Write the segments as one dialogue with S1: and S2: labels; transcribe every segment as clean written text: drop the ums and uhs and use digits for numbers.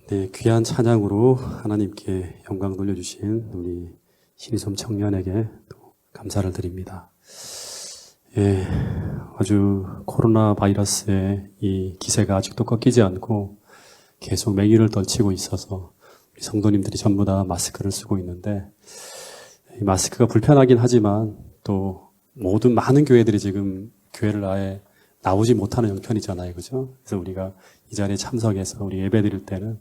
S1: 네, 귀한 찬양으로 하나님께 영광 돌려주신 우리 신희솜 청년에게 또 감사를 드립니다. 예, 아주 코로나 바이러스의 이 기세가 아직도 꺾이지 않고 계속 맹위를 떨치고 있어서 우리 성도님들이 전부 다 마스크를 쓰고 있는데, 이 마스크가 불편하긴 하지만 또 모든 많은 교회들이 지금 교회를 아예 나오지 못하는 형편이잖아요, 그죠? 그래서 우리가 이 자리에 참석해서 우리 예배 드릴 때는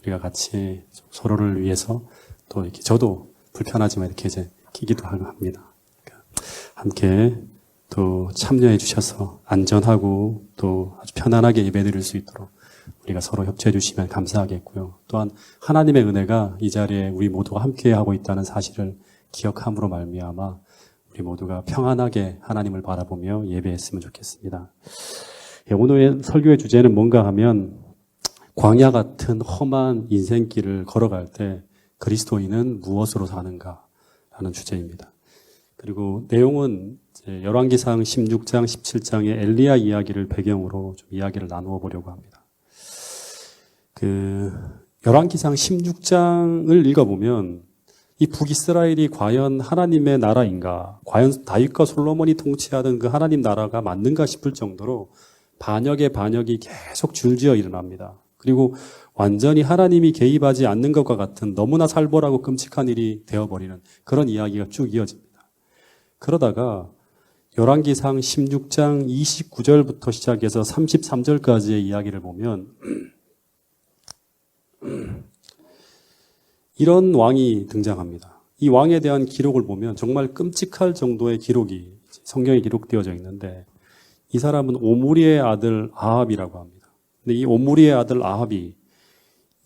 S1: 우리가 같이 서로를 위해서 또 이렇게 저도 불편하지만 이렇게 이제 기기도 합니다. 그러니까 함께 또 참여해 주셔서 안전하고 또 아주 편안하게 예배 드릴 수 있도록 우리가 서로 협조해 주시면 감사하겠고요. 또한 하나님의 은혜가 이 자리에 우리 모두가 함께 하고 있다는 사실을 기억함으로 말미암아 우리 모두가 평안하게 하나님을 바라보며 예배했으면 좋겠습니다. 오늘의 설교의 주제는 뭔가 하면 광야 같은 험한 인생길을 걸어갈 때 그리스도인은 무엇으로 사는가 라는 주제입니다. 그리고 내용은 열왕기상 16장, 17장의 엘리야 이야기를 배경으로 좀 이야기를 나누어 보려고 합니다. 열왕기상 16장을 읽어보면 이 북이스라엘이 과연 하나님의 나라인가, 과연 다윗과 솔로몬이 통치하던 그 하나님 나라가 맞는가 싶을 정도로 반역의 반역이 계속 줄지어 일어납니다. 그리고 완전히 하나님이 개입하지 않는 것과 같은 너무나 살벌하고 끔찍한 일이 되어버리는 그런 이야기가 쭉 이어집니다. 그러다가 열왕기상 16장 29절부터 시작해서 33절까지의 이야기를 보면 이런 왕이 등장합니다. 이 왕에 대한 기록을 보면 정말 끔찍할 정도의 기록이 성경에 기록되어져 있는데, 이 사람은 오므리의 아들 아합이라고 합니다. 근데 이 오므리의 아들 아합이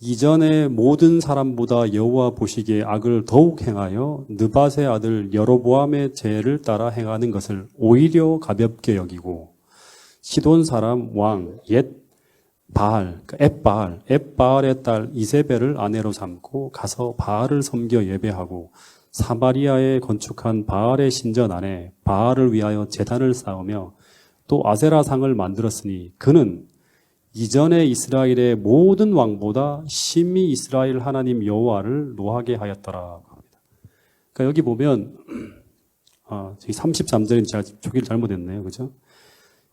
S1: 이전의 모든 사람보다 여호와 보시기에 악을 더욱 행하여 느밧의 아들 여로보암의 죄를 따라 행하는 것을 오히려 가볍게 여기고, 시돈 사람 왕 옛 바알, 앱바알의 딸 이세벨을 아내로 삼고 가서 바알을 섬겨 예배하고, 사마리아에 건축한 바알의 신전 안에 바알을 위하여 제단을 쌓으며 또 아세라상을 만들었으니 그는 이전에 이스라엘의 모든 왕보다 심히 이스라엘 하나님 여호와를 노하게 하였더라 합니다. 그러니까 여기 보면 저기 33절은 제가 표기를 잘못했네요, 그죠?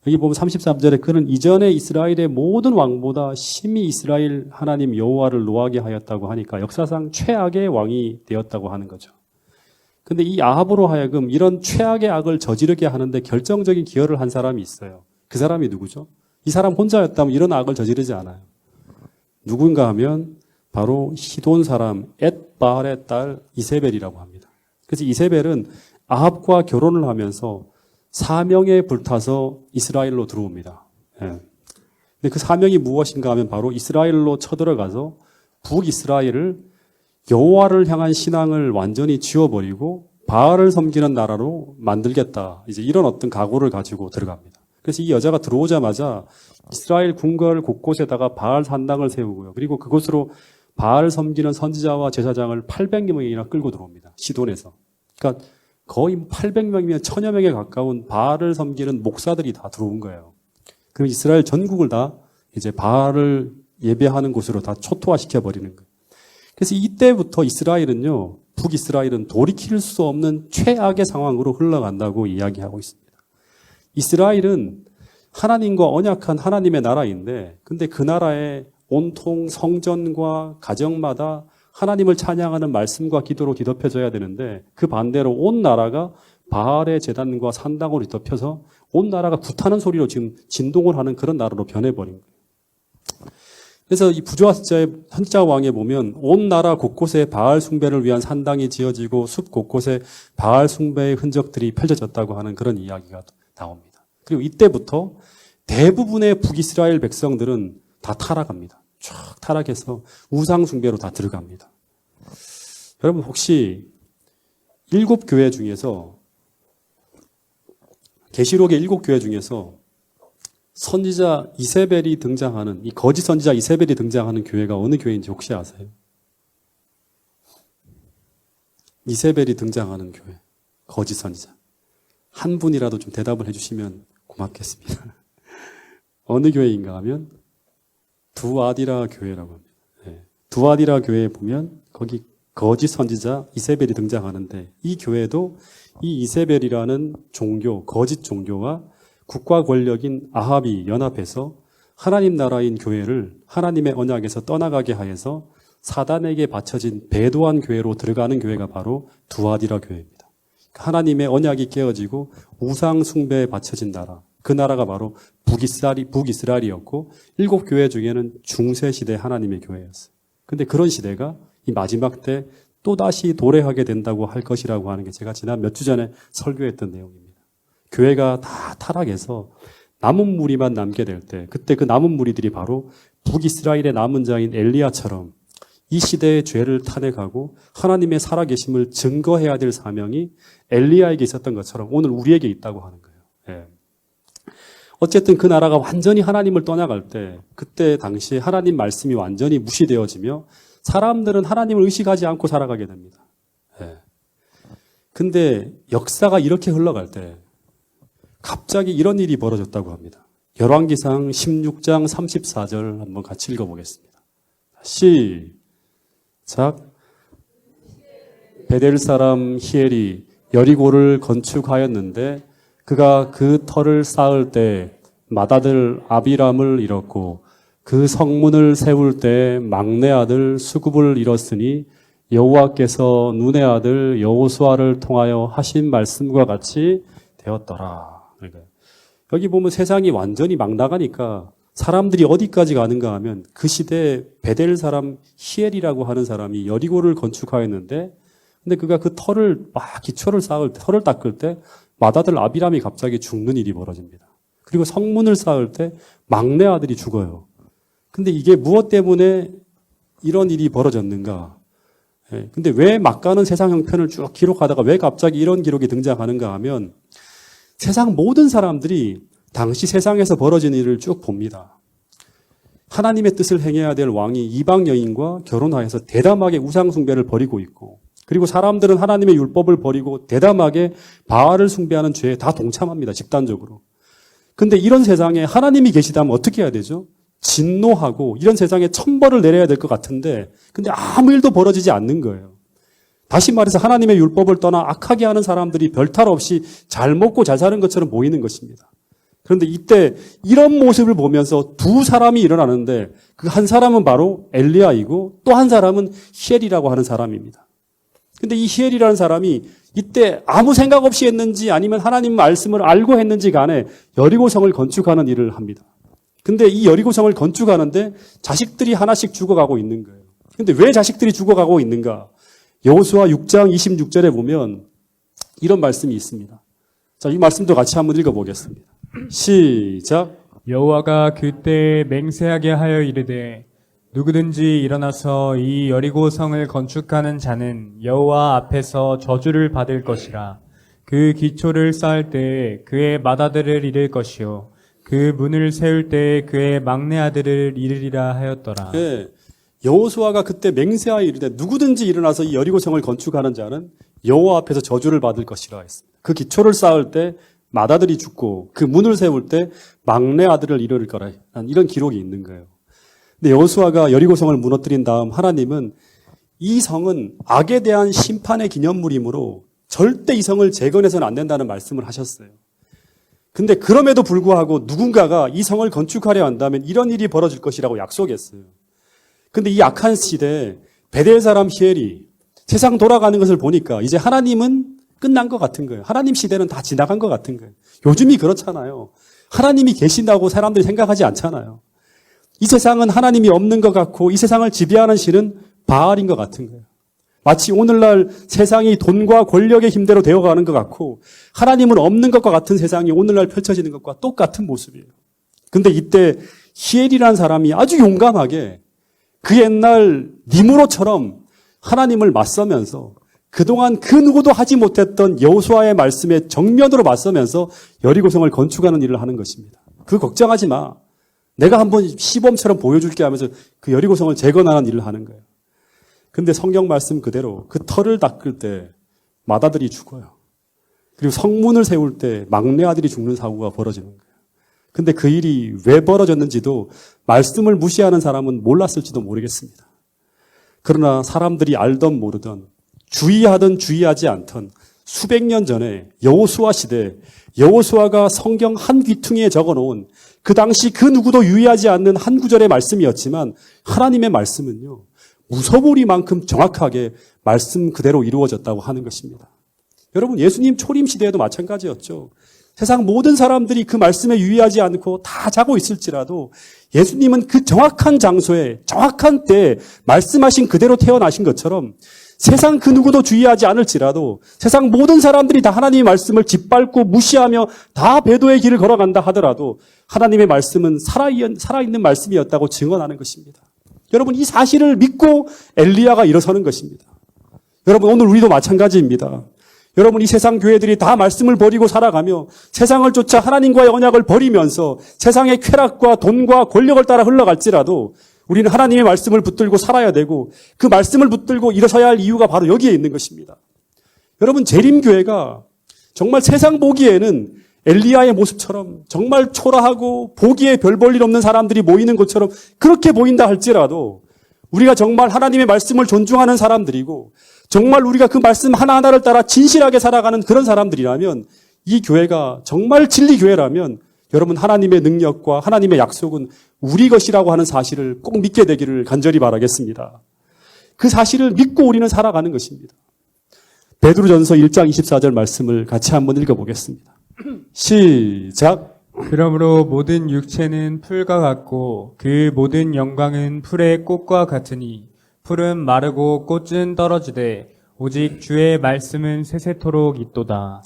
S1: 여기 보면 33절에 그는 이전에 이스라엘의 모든 왕보다 심히 이스라엘 하나님 여호와를 노하게 하였다고 하니까 역사상 최악의 왕이 되었다고 하는 거죠. 근데 이 아합으로 하여금 이런 최악의 악을 저지르게 하는데 결정적인 기여를 한 사람이 있어요. 그 사람이 누구죠? 이 사람 혼자였다면 이런 악을 저지르지 않아요. 누군가 하면 바로 시돈 사람 엣바알의 딸 이세벨이라고 합니다. 그래서 이세벨은 아합과 결혼을 하면서 사명에 불타서 이스라엘로 들어옵니다. 예. 근데 그 사명이 무엇인가 하면 바로 이스라엘로 쳐들어가서 북이스라엘을 여호와를 향한 신앙을 완전히 지워버리고 바알을 섬기는 나라로 만들겠다. 이제 이런 어떤 각오를 가지고 들어갑니다. 그래서 이 여자가 들어오자마자 이스라엘 궁궐 곳곳에다가 바알 산당을 세우고요. 그리고 그곳으로 바알 섬기는 선지자와 제사장을 800명이나 끌고 들어옵니다. 시돈에서. 그러니까 거의 800명이면 1000여 명에 가까운 바알을 섬기는 목사들이 다 들어온 거예요. 그럼 이스라엘 전국을 다 이제 바알을 예배하는 곳으로 다 초토화시켜 버리는 거예요. 그래서 이때부터 이스라엘은요, 북이스라엘은 돌이킬 수 없는 최악의 상황으로 흘러간다고 이야기하고 있습니다. 이스라엘은 하나님과 언약한 하나님의 나라인데, 근데 그 나라의 온통 성전과 가정마다 하나님을 찬양하는 말씀과 기도로 뒤덮여져야 되는데, 그 반대로 온 나라가 바알의 제단과 산당으로 뒤덮여서 온 나라가 불타는 소리로 지금 진동을 하는 그런 나라로 변해버린 거예요. 그래서 이 부조와 선지자 왕에 보면 온 나라 곳곳에 바알 숭배를 위한 산당이 지어지고 숲 곳곳에 바알 숭배의 흔적들이 펼쳐졌다고 하는 그런 이야기가 나옵니다. 그리고 이때부터 대부분의 북이스라엘 백성들은 다 타락합니다. 쫙 타락해서 우상 숭배로 다 들어갑니다. 여러분 혹시 7교회 중에서, 계시록의 7교회 중에서 선지자 이세벨이 등장하는, 이 거짓 선지자 이세벨이 등장하는 교회가 어느 교회인지 혹시 아세요? 이세벨이 등장하는 교회, 거짓 선지자. 한 분이라도 좀 대답을 해주시면 고맙겠습니다. 어느 교회인가 하면 두아디라 교회라고 합니다. 네. 두아디라 교회에 보면 거기 거짓 선지자 이세벨이 등장하는데 이 교회도 이 이세벨이라는 종교, 거짓 종교와 국가 권력인 아합이 연합해서 하나님 나라인 교회를 하나님의 언약에서 떠나가게 하여서 사단에게 바쳐진 배도한 교회로 들어가는 교회가 바로 두아디라 교회입니다. 하나님의 언약이 깨어지고 우상 숭배에 바쳐진 나라, 그 나라가 바로 북이스라엘이었고 7교회 중에는 중세시대 하나님의 교회였어요. 근데 그런 시대가 이 마지막 때 또다시 도래하게 된다고 할 것이라고 하는 게 제가 지난 몇 주 전에 설교했던 내용입니다. 교회가 다 타락해서 남은 무리만 남게 될 때, 그때 그 남은 무리들이 바로 북이스라엘의 남은 자인 엘리야처럼 이 시대의 죄를 탄핵하고 하나님의 살아계심을 증거해야 될 사명이 엘리야에게 있었던 것처럼 오늘 우리에게 있다고 하는 거예요. 예. 어쨌든 그 나라가 완전히 하나님을 떠나갈 때, 그때 당시에 하나님 말씀이 완전히 무시되어지며 사람들은 하나님을 의식하지 않고 살아가게 됩니다. 예. 근데 역사가 이렇게 흘러갈 때 갑자기 이런 일이 벌어졌다고 합니다. 열왕기상 16장 34절 한번 같이 읽어보겠습니다. 시작. 베델 사람 히엘이 여리고를 건축하였는데 그가 그 터를 쌓을 때 맏아들 아비람을 잃었고 그 성문을 세울 때 막내 아들 수굽을 잃었으니 여호와께서 눈의 아들 여호수아를 통하여 하신 말씀과 같이 되었더라. 그러니까 여기 보면 세상이 완전히 막 나가니까 사람들이 어디까지 가는가 하면 그 시대에 베델 사람 히엘이라고 하는 사람이 여리고를 건축하였는데 근데 그가 그 터를 막 기초를 쌓을 때, 터를 닦을 때 맏아들 아비람이 갑자기 죽는 일이 벌어집니다. 그리고 성문을 쌓을 때 막내 아들이 죽어요. 근데 이게 무엇 때문에 이런 일이 벌어졌는가? 예, 근데 왜 막가는 세상 형편을 쭉 기록하다가 왜 갑자기 이런 기록이 등장하는가 하면 세상 모든 사람들이 당시 세상에서 벌어진 일을 쭉 봅니다. 하나님의 뜻을 행해야 될 왕이 이방 여인과 결혼하여서 대담하게 우상 숭배를 벌이고 있고 그리고 사람들은 하나님의 율법을 버리고 대담하게 바알을 숭배하는 죄에 다 동참합니다. 집단적으로. 근데 이런 세상에 하나님이 계시다면 어떻게 해야 되죠? 진노하고 이런 세상에 천벌을 내려야 될 것 같은데 근데 아무 일도 벌어지지 않는 거예요. 다시 말해서 하나님의 율법을 떠나 악하게 하는 사람들이 별탈 없이 잘 먹고 잘 사는 것처럼 보이는 것입니다. 그런데 이때 이런 모습을 보면서 두 사람이 일어나는데 그 한 사람은 바로 엘리야이고 또 한 사람은 히엘이라고 하는 사람입니다. 근데 이 히엘이라는 사람이 이때 아무 생각 없이 했는지 아니면 하나님 말씀을 알고 했는지 간에 여리고성을 건축하는 일을 합니다. 근데 이 여리고성을 건축하는데 자식들이 하나씩 죽어가고 있는 거예요. 근데 왜 자식들이 죽어가고 있는가? 여호수아 6장 26절에 보면 이런 말씀이 있습니다. 자, 이 말씀도 같이 한번 읽어보겠습니다. 시작.
S2: 여호와가 그때 맹세하게 하여 이르되 누구든지 일어나서 이 여리고 성을 건축하는 자는 여호와 앞에서 저주를 받을 것이라. 그 기초를 쌓을 때 그의 맏아들을 잃을 것이요 그 문을 세울 때 그의 막내 아들을 잃으리라 하였더라.
S1: 네, 여호수아가 그때 맹세하여 이르되 누구든지 일어나서 이 여리고성을 건축하는 자는 여호와 앞에서 저주를 받을 것이라 했습니다. 그 기초를 쌓을 때 맏아들이 죽고 그 문을 세울 때 막내 아들을 잃을 거라. 이런 기록이 있는 거예요. 근데 여호수아가 여리고성을 무너뜨린 다음 하나님은 이 성은 악에 대한 심판의 기념물이므로 절대 이 성을 재건해서는 안 된다는 말씀을 하셨어요. 근데 그럼에도 불구하고 누군가가 이 성을 건축하려 한다면 이런 일이 벌어질 것이라고 약속했어요. 근데 이 악한 시대에 베델 사람 히엘이 세상 돌아가는 것을 보니까 이제 하나님은 끝난 것 같은 거예요. 하나님 시대는 다 지나간 것 같은 거예요. 요즘이 그렇잖아요. 하나님이 계신다고 사람들이 생각하지 않잖아요. 이 세상은 하나님이 없는 것 같고 이 세상을 지배하는 신은 바알인 것 같은 거예요. 마치 오늘날 세상이 돈과 권력의 힘대로 되어가는 것 같고 하나님은 없는 것과 같은 세상이 오늘날 펼쳐지는 것과 똑같은 모습이에요. 근데 이때 히엘이라는 사람이 아주 용감하게 그 옛날 니므롯처럼 하나님을 맞서면서 그동안 그 누구도 하지 못했던 여호수아의 말씀에 정면으로 맞서면서 여리고성을 건축하는 일을 하는 것입니다. 그거 걱정하지 마. 내가 한번 시범처럼 보여줄게 하면서 그 여리고성을 재건하는 일을 하는 거예요. 근데 성경 말씀 그대로 그 터를 닦을 때 맏아들이 죽어요. 그리고 성문을 세울 때 막내 아들이 죽는 사고가 벌어지는 거예요. 근데 그 일이 왜 벌어졌는지도 말씀을 무시하는 사람은 몰랐을지도 모르겠습니다. 그러나 사람들이 알던 모르던 주의하든 주의하지 않던 수백 년 전에 여호수아 시대 여호수아가 성경 한 귀퉁이에 적어놓은 그 당시 그 누구도 유의하지 않는 한 구절의 말씀이었지만 하나님의 말씀은요. 무서우리만큼 정확하게 말씀 그대로 이루어졌다고 하는 것입니다. 여러분 예수님 초림 시대에도 마찬가지였죠. 세상 모든 사람들이 그 말씀에 유의하지 않고 다 자고 있을지라도 예수님은 그 정확한 장소에 정확한 때에 말씀하신 그대로 태어나신 것처럼 세상 그 누구도 주의하지 않을지라도 세상 모든 사람들이 다 하나님의 말씀을 짓밟고 무시하며 다 배도의 길을 걸어간다 하더라도 하나님의 말씀은 살아있는 말씀이었다고 증언하는 것입니다. 여러분 이 사실을 믿고 엘리야가 일어서는 것입니다. 여러분 오늘 우리도 마찬가지입니다. 여러분 이 세상 교회들이 다 말씀을 버리고 살아가며 세상을 쫓아 하나님과의 언약을 버리면서 세상의 쾌락과 돈과 권력을 따라 흘러갈지라도 우리는 하나님의 말씀을 붙들고 살아야 되고 그 말씀을 붙들고 일어서야 할 이유가 바로 여기에 있는 것입니다. 여러분 재림교회가 정말 세상 보기에는 엘리야의 모습처럼 정말 초라하고 보기에 별 볼 일 없는 사람들이 모이는 것처럼 그렇게 보인다 할지라도 우리가 정말 하나님의 말씀을 존중하는 사람들이고 정말 우리가 그 말씀 하나하나를 따라 진실하게 살아가는 그런 사람들이라면 이 교회가 정말 진리 교회라면 여러분 하나님의 능력과 하나님의 약속은 우리 것이라고 하는 사실을 꼭 믿게 되기를 간절히 바라겠습니다. 그 사실을 믿고 우리는 살아가는 것입니다. 베드로전서 1장 24절 말씀을 같이 한번 읽어보겠습니다. 시작.
S2: 그러므로 모든 육체는 풀과 같고 그 모든 영광은 풀의 꽃과 같으니 풀은 마르고 꽃은 떨어지되 오직 주의 말씀은 세세토록 있도다.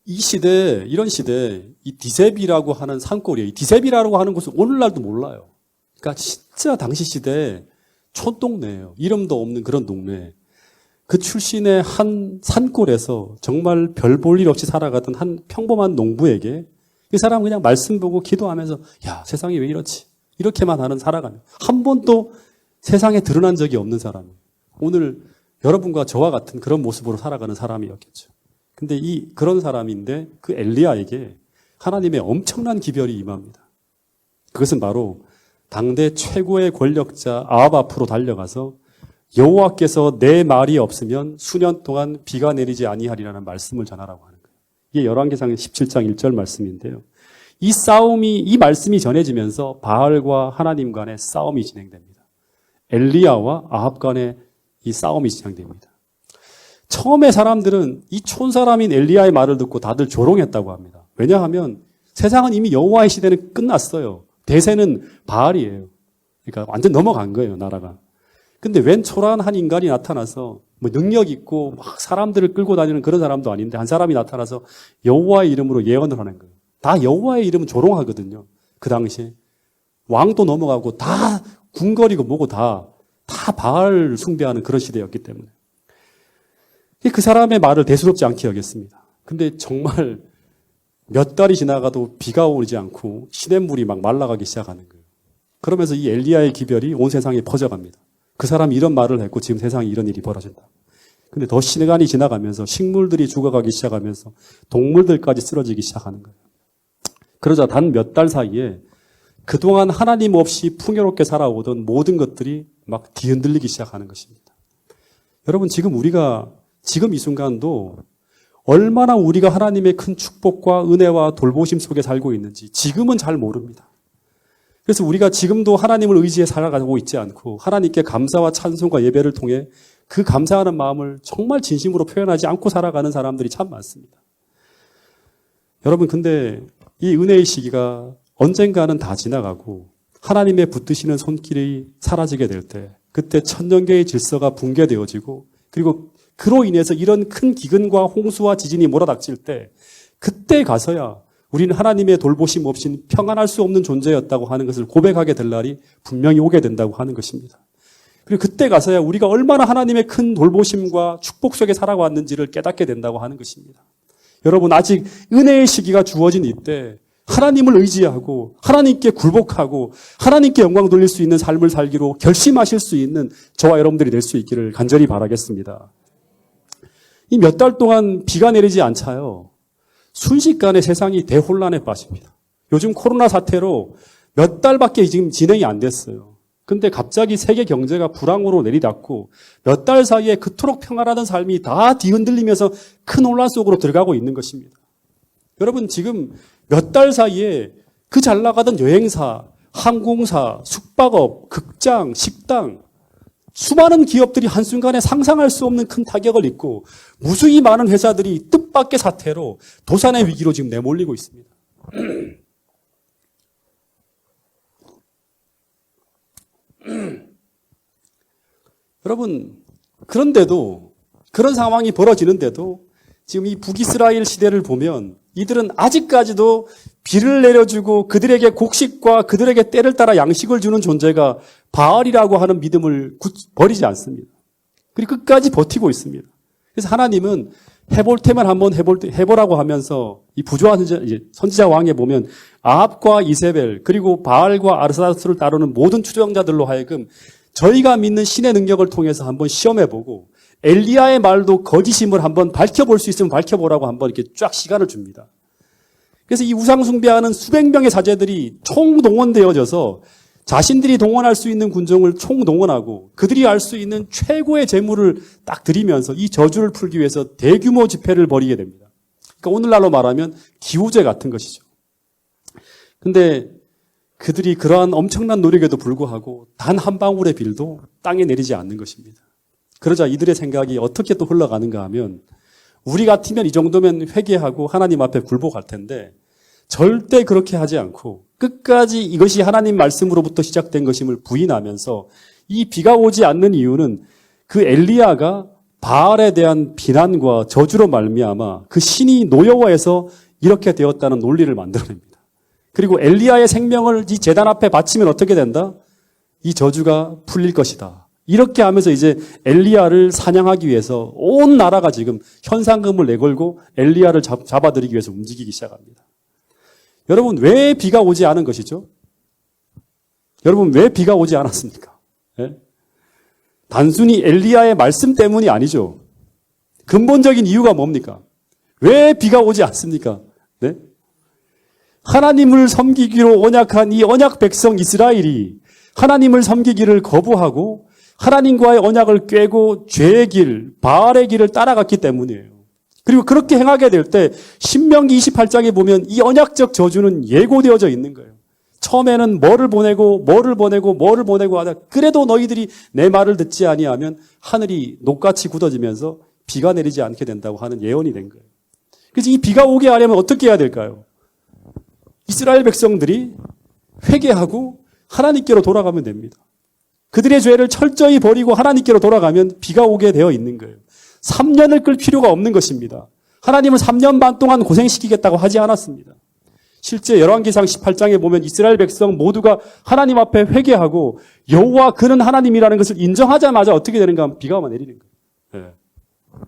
S1: 이 시대, 이런 시대, 이 디세비라고 하는 산골이에요. 이 디세비라고 하는 곳은 오늘날도 몰라요. 그러니까 진짜 당시 시대에 촌동네예요. 이름도 없는 그런 동네. 그 출신의 한 산골에서 정말 별 볼 일 없이 살아가던 한 평범한 농부에게 이 사람은 그냥 말씀 보고 기도하면서 야, 세상이 왜 이렇지? 이렇게만 하는 살아가며 한 번도 세상에 드러난 적이 없는 사람이에요. 오늘 여러분과 저와 같은 그런 모습으로 살아가는 사람이었겠죠. 근데 그런 사람인데 그 엘리야에게 하나님의 엄청난 기별이 임합니다. 그것은 바로 당대 최고의 권력자 아합 앞으로 달려가서 여호와께서 내 말이 없으면 수년 동안 비가 내리지 아니하리라는 말씀을 전하라고 하는 거예요. 이게 열왕기상 17장 1절 말씀인데요. 이 말씀이 전해지면서 바알과 하나님 간의 싸움이 진행됩니다. 엘리야와 아합 간의 이 싸움이 진행됩니다. 처음에 사람들은 이 촌사람인 엘리야의 말을 듣고 다들 조롱했다고 합니다. 왜냐하면 세상은 이미 여호와의 시대는 끝났어요. 대세는 바알이에요. 그러니까 완전 넘어간 거예요, 나라가. 근데 웬 초라한 한 인간이 나타나서 뭐 능력 있고 막 사람들을 끌고 다니는 그런 사람도 아닌데 한 사람이 나타나서 여호와의 이름으로 예언을 하는 거예요. 다 여호와의 이름은 조롱하거든요. 그 당시에. 왕도 넘어가고 다 궁거리고 뭐고 다 바알 숭배하는 그런 시대였기 때문에. 그 사람의 말을 대수롭지 않게 여겼습니다. 근데 정말 몇 달이 지나가도 비가 오지 않고 시냇물이 막 말라가기 시작하는 거예요. 그러면서 이 엘리야의 기별이 온 세상에 퍼져갑니다. 그 사람이 이런 말을 했고 지금 세상에 이런 일이 벌어진다. 근데 더 시간이 지나가면서 식물들이 죽어가기 시작하면서 동물들까지 쓰러지기 시작하는 거예요. 그러자 단 몇 달 사이에 그동안 하나님 없이 풍요롭게 살아오던 모든 것들이 막 뒤흔들리기 시작하는 것입니다. 여러분 지금 이 순간도 얼마나 우리가 하나님의 큰 축복과 은혜와 돌보심 속에 살고 있는지 지금은 잘 모릅니다. 그래서 우리가 지금도 하나님을 의지해 살아가고 있지 않고 하나님께 감사와 찬송과 예배를 통해 그 감사하는 마음을 정말 진심으로 표현하지 않고 살아가는 사람들이 참 많습니다. 여러분 근데 이 은혜의 시기가 언젠가는 다 지나가고 하나님의 붙드시는 손길이 사라지게 될 때 그때 천년계의 질서가 붕괴되어지고 그리고 그로 인해서 이런 큰 기근과 홍수와 지진이 몰아닥칠 때 그때 가서야 우리는 하나님의 돌보심 없이는 평안할 수 없는 존재였다고 하는 것을 고백하게 될 날이 분명히 오게 된다고 하는 것입니다. 그리고 그때 가서야 우리가 얼마나 하나님의 큰 돌보심과 축복 속에 살아왔는지를 깨닫게 된다고 하는 것입니다. 여러분 아직 은혜의 시기가 주어진 이때 하나님을 의지하고 하나님께 굴복하고 하나님께 영광 돌릴 수 있는 삶을 살기로 결심하실 수 있는 저와 여러분들이 될 수 있기를 간절히 바라겠습니다. 이 몇 달 동안 비가 내리지 않자요. 순식간에 세상이 대혼란에 빠집니다. 요즘 코로나 사태로 몇 달밖에 지금 진행이 안 됐어요. 근데 갑자기 세계 경제가 불황으로 내리닫고 몇 달 사이에 그토록 평안하던 삶이 다 뒤흔들리면서 큰 혼란 속으로 들어가고 있는 것입니다. 여러분 지금 몇 달 사이에 그 잘 나가던 여행사, 항공사, 숙박업, 극장, 식당 수많은 기업들이 한순간에 상상할 수 없는 큰 타격을 입고 무수히 많은 회사들이 뜻밖의 사태로 도산의 위기로 지금 내몰리고 있습니다. 여러분, 그런데도, 그런 상황이 벌어지는데도 지금 이 북이스라엘 시대를 보면 이들은 아직까지도 비를 내려주고 그들에게 곡식과 그들에게 때를 따라 양식을 주는 존재가 바알이라고 하는 믿음을 버리지 않습니다. 그리고 끝까지 버티고 있습니다. 그래서 하나님은 해볼 테면 한번 해보라고 하면서 이 부조한 선지자 왕에 보면 아합과 이세벨 그리고 바알과 아르사스를 따르는 모든 추종자들로 하여금 저희가 믿는 신의 능력을 통해서 한번 시험해보고 엘리야의 말도 거짓임을 한번 밝혀볼 수 있으면 밝혀보라고 한번 이렇게 쫙 시간을 줍니다. 그래서 이 우상숭배하는 수백 명의 사제들이 총동원되어져서 자신들이 동원할 수 있는 군종을 총동원하고 그들이 알 수 있는 최고의 재물을 딱 드리면서 이 저주를 풀기 위해서 대규모 집회를 벌이게 됩니다. 그러니까 오늘날로 말하면 기우제 같은 것이죠. 근데 그들이 그러한 엄청난 노력에도 불구하고 단 한 방울의 빌도 땅에 내리지 않는 것입니다. 그러자 이들의 생각이 어떻게 또 흘러가는가 하면 우리 같으면 이 정도면 회개하고 하나님 앞에 굴복할 텐데 절대 그렇게 하지 않고 끝까지 이것이 하나님 말씀으로부터 시작된 것임을 부인하면서 이 비가 오지 않는 이유는 그 엘리야가 바알에 대한 비난과 저주로 말미암아 그 신이 노여워해서 이렇게 되었다는 논리를 만들어냅니다. 그리고 엘리야의 생명을 이 제단 앞에 바치면 어떻게 된다? 이 저주가 풀릴 것이다. 이렇게 하면서 이제 엘리야를 사냥하기 위해서 온 나라가 지금 현상금을 내걸고 엘리야를 잡아들이기 위해서 움직이기 시작합니다. 여러분 왜 비가 오지 않은 것이죠? 여러분 왜 비가 오지 않았습니까? 네? 단순히 엘리야의 말씀 때문이 아니죠. 근본적인 이유가 뭡니까? 왜 비가 오지 않습니까? 네? 하나님을 섬기기로 언약한 이 언약 백성 이스라엘이 하나님을 섬기기를 거부하고 하나님과의 언약을 꿰고 죄의 길, 바알의 길을 따라갔기 때문이에요. 그리고 그렇게 행하게 될 때 신명기 28장에 보면 이 언약적 저주는 예고되어져 있는 거예요. 처음에는 뭐를 보내고 하다 그래도 너희들이 내 말을 듣지 아니하면 하늘이 녹같이 굳어지면서 비가 내리지 않게 된다고 하는 예언이 된 거예요. 그래서 이 비가 오게 하려면 어떻게 해야 될까요? 이스라엘 백성들이 회개하고 하나님께로 돌아가면 됩니다. 그들의 죄를 철저히 버리고 하나님께로 돌아가면 비가 오게 되어 있는 거예요. 3년을 끌 필요가 없는 것입니다. 하나님은 3년 반 동안 고생시키겠다고 하지 않았습니다. 실제 열왕기상 18장에 보면 이스라엘 백성 모두가 하나님 앞에 회개하고 여호와 그는 하나님이라는 것을 인정하자마자 어떻게 되는가 하면 비가 내리는 거예요. 네.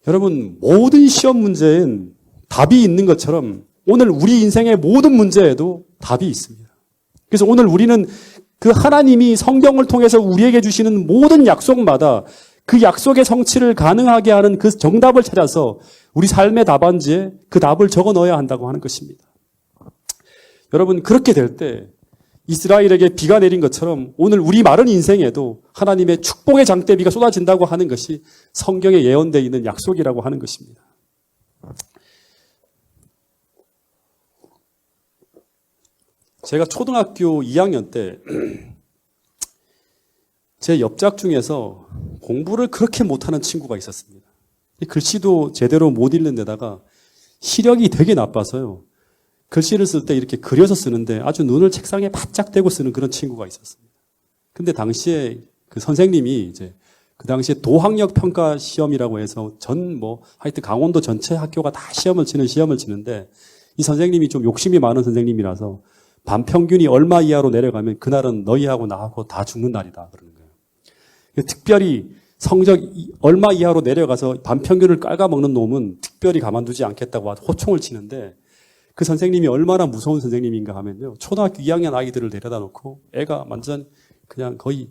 S1: 여러분 모든 시험 문제엔 답이 있는 것처럼 오늘 우리 인생의 모든 문제에도 답이 있습니다. 그래서 오늘 우리는 그 하나님이 성경을 통해서 우리에게 주시는 모든 약속마다 그 약속의 성취를 가능하게 하는 그 정답을 찾아서 우리 삶의 답안지에 그 답을 적어 넣어야 한다고 하는 것입니다. 여러분 그렇게 될 때 이스라엘에게 비가 내린 것처럼 오늘 우리 마른 인생에도 하나님의 축복의 장대비가 쏟아진다고 하는 것이 성경에 예언되어 있는 약속이라고 하는 것입니다. 제가 초등학교 2학년 때 제 옆작 중에서 공부를 그렇게 못하는 친구가 있었습니다. 글씨도 제대로 못 읽는 데다가 시력이 되게 나빠서요. 글씨를 쓸 때 이렇게 그려서 쓰는데 아주 눈을 책상에 바짝 대고 쓰는 그런 친구가 있었습니다. 근데 당시에 그 선생님이 이제 그 당시에 도학력 평가 시험이라고 해서 하여튼 강원도 전체 학교가 다 시험을 치는데 이 선생님이 좀 욕심이 많은 선생님이라서 반평균이 얼마 이하로 내려가면 그날은 너희하고 나하고 다 죽는 날이다 그러는 거예요. 특별히 성적 얼마 이하로 내려가서 반평균을 깔아먹는 놈은 특별히 가만두지 않겠다고 호총을 치는데 그 선생님이 얼마나 무서운 선생님인가 하면요. 초등학교 2학년 아이들을 내려다 놓고 애가 완전 그냥 거의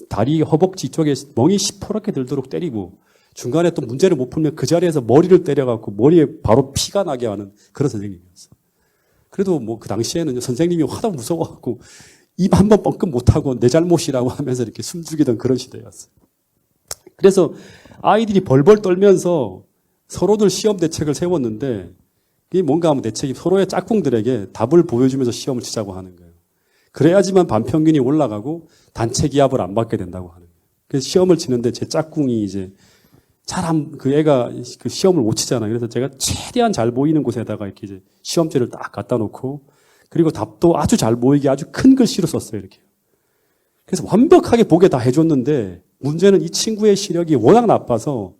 S1: 다리 허벅지 쪽에 멍이 시퍼렇게 들도록 때리고 중간에 또 문제를 못 풀면 그 자리에서 머리를 때려갖고 머리에 바로 피가 나게 하는 그런 선생님이었어요. 그래도 그 당시에는 선생님이 하도 무서워갖고 입 한 번 뻥끗 못하고 내 잘못이라고 하면서 이렇게 숨죽이던 그런 시대였어요. 그래서 아이들이 벌벌 떨면서 서로들 시험 대책을 세웠는데 이게 뭔가 하면 대책이 서로의 짝꿍들에게 답을 보여주면서 시험을 치자고 하는 거예요. 그래야지만 반평균이 올라가고 단체 기합을 안 받게 된다고 하는 거예요. 그래서 시험을 치는데 제 짝꿍이 이제 그 애가 그 시험을 못 치잖아요. 그래서 제가 최대한 잘 보이는 곳에다가 이렇게 이제 시험지를 딱 갖다 놓고 그리고 답도 아주 잘 보이게 아주 큰 글씨로 썼어요. 이렇게. 그래서 완벽하게 보게 다 해줬는데 문제는 이 친구의 시력이 워낙 나빠서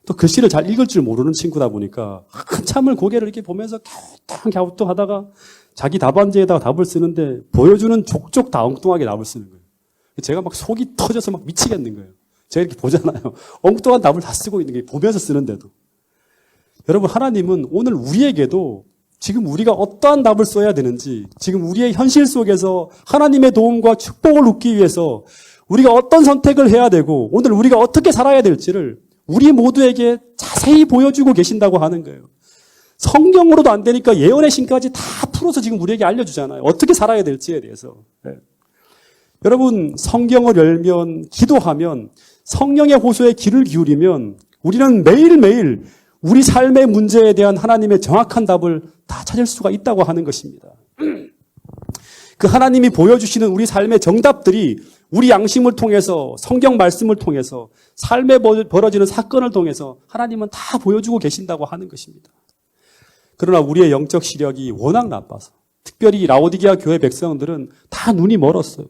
S1: 또 글씨를 잘 읽을 줄 모르는 친구다 보니까 한참을 고개를 이렇게 보면서 갸우뚱하다가 자기 답안지에다가 답을 쓰는데 보여주는 족족 다 엉뚱하게 답을 쓰는 거예요. 제가 막 속이 터져서 막 미치겠는 거예요. 제가 이렇게 보잖아요. 엉뚱한 답을 다 쓰고 있는 게 보면서 쓰는데도. 여러분, 하나님은 오늘 우리에게도 지금 우리가 어떠한 답을 써야 되는지, 지금 우리의 현실 속에서 하나님의 도움과 축복을 얻기 위해서 우리가 어떤 선택을 해야 되고, 오늘 우리가 어떻게 살아야 될지를 우리 모두에게 자세히 보여주고 계신다고 하는 거예요. 성경으로도 안 되니까 예언의 신까지 다 풀어서 지금 우리에게 알려주잖아요. 어떻게 살아야 될지에 대해서. 네. 여러분, 성경을 열면, 기도하면, 성령의 호소에 귀를 기울이면 우리는 매일매일 우리 삶의 문제에 대한 하나님의 정확한 답을 다 찾을 수가 있다고 하는 것입니다. 그 하나님이 보여주시는 우리 삶의 정답들이 우리 양심을 통해서, 성경 말씀을 통해서, 삶에 벌어지는 사건을 통해서 하나님은 다 보여주고 계신다고 하는 것입니다. 그러나 우리의 영적 시력이 워낙 나빠서, 특별히 라오디게아 교회 백성들은 다 눈이 멀었어요.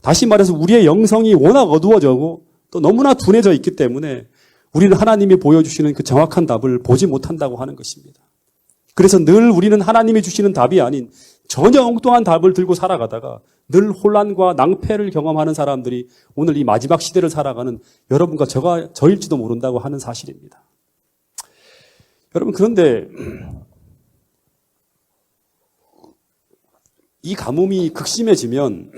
S1: 다시 말해서 우리의 영성이 워낙 어두워지고 또 너무나 둔해져 있기 때문에 우리는 하나님이 보여주시는 그 정확한 답을 보지 못한다고 하는 것입니다. 그래서 늘 우리는 하나님이 주시는 답이 아닌 전혀 엉뚱한 답을 들고 살아가다가 늘 혼란과 낭패를 경험하는 사람들이 오늘 이 마지막 시대를 살아가는 여러분과 저일지도 모른다고 하는 사실입니다. 여러분, 그런데 이 가뭄이 극심해지면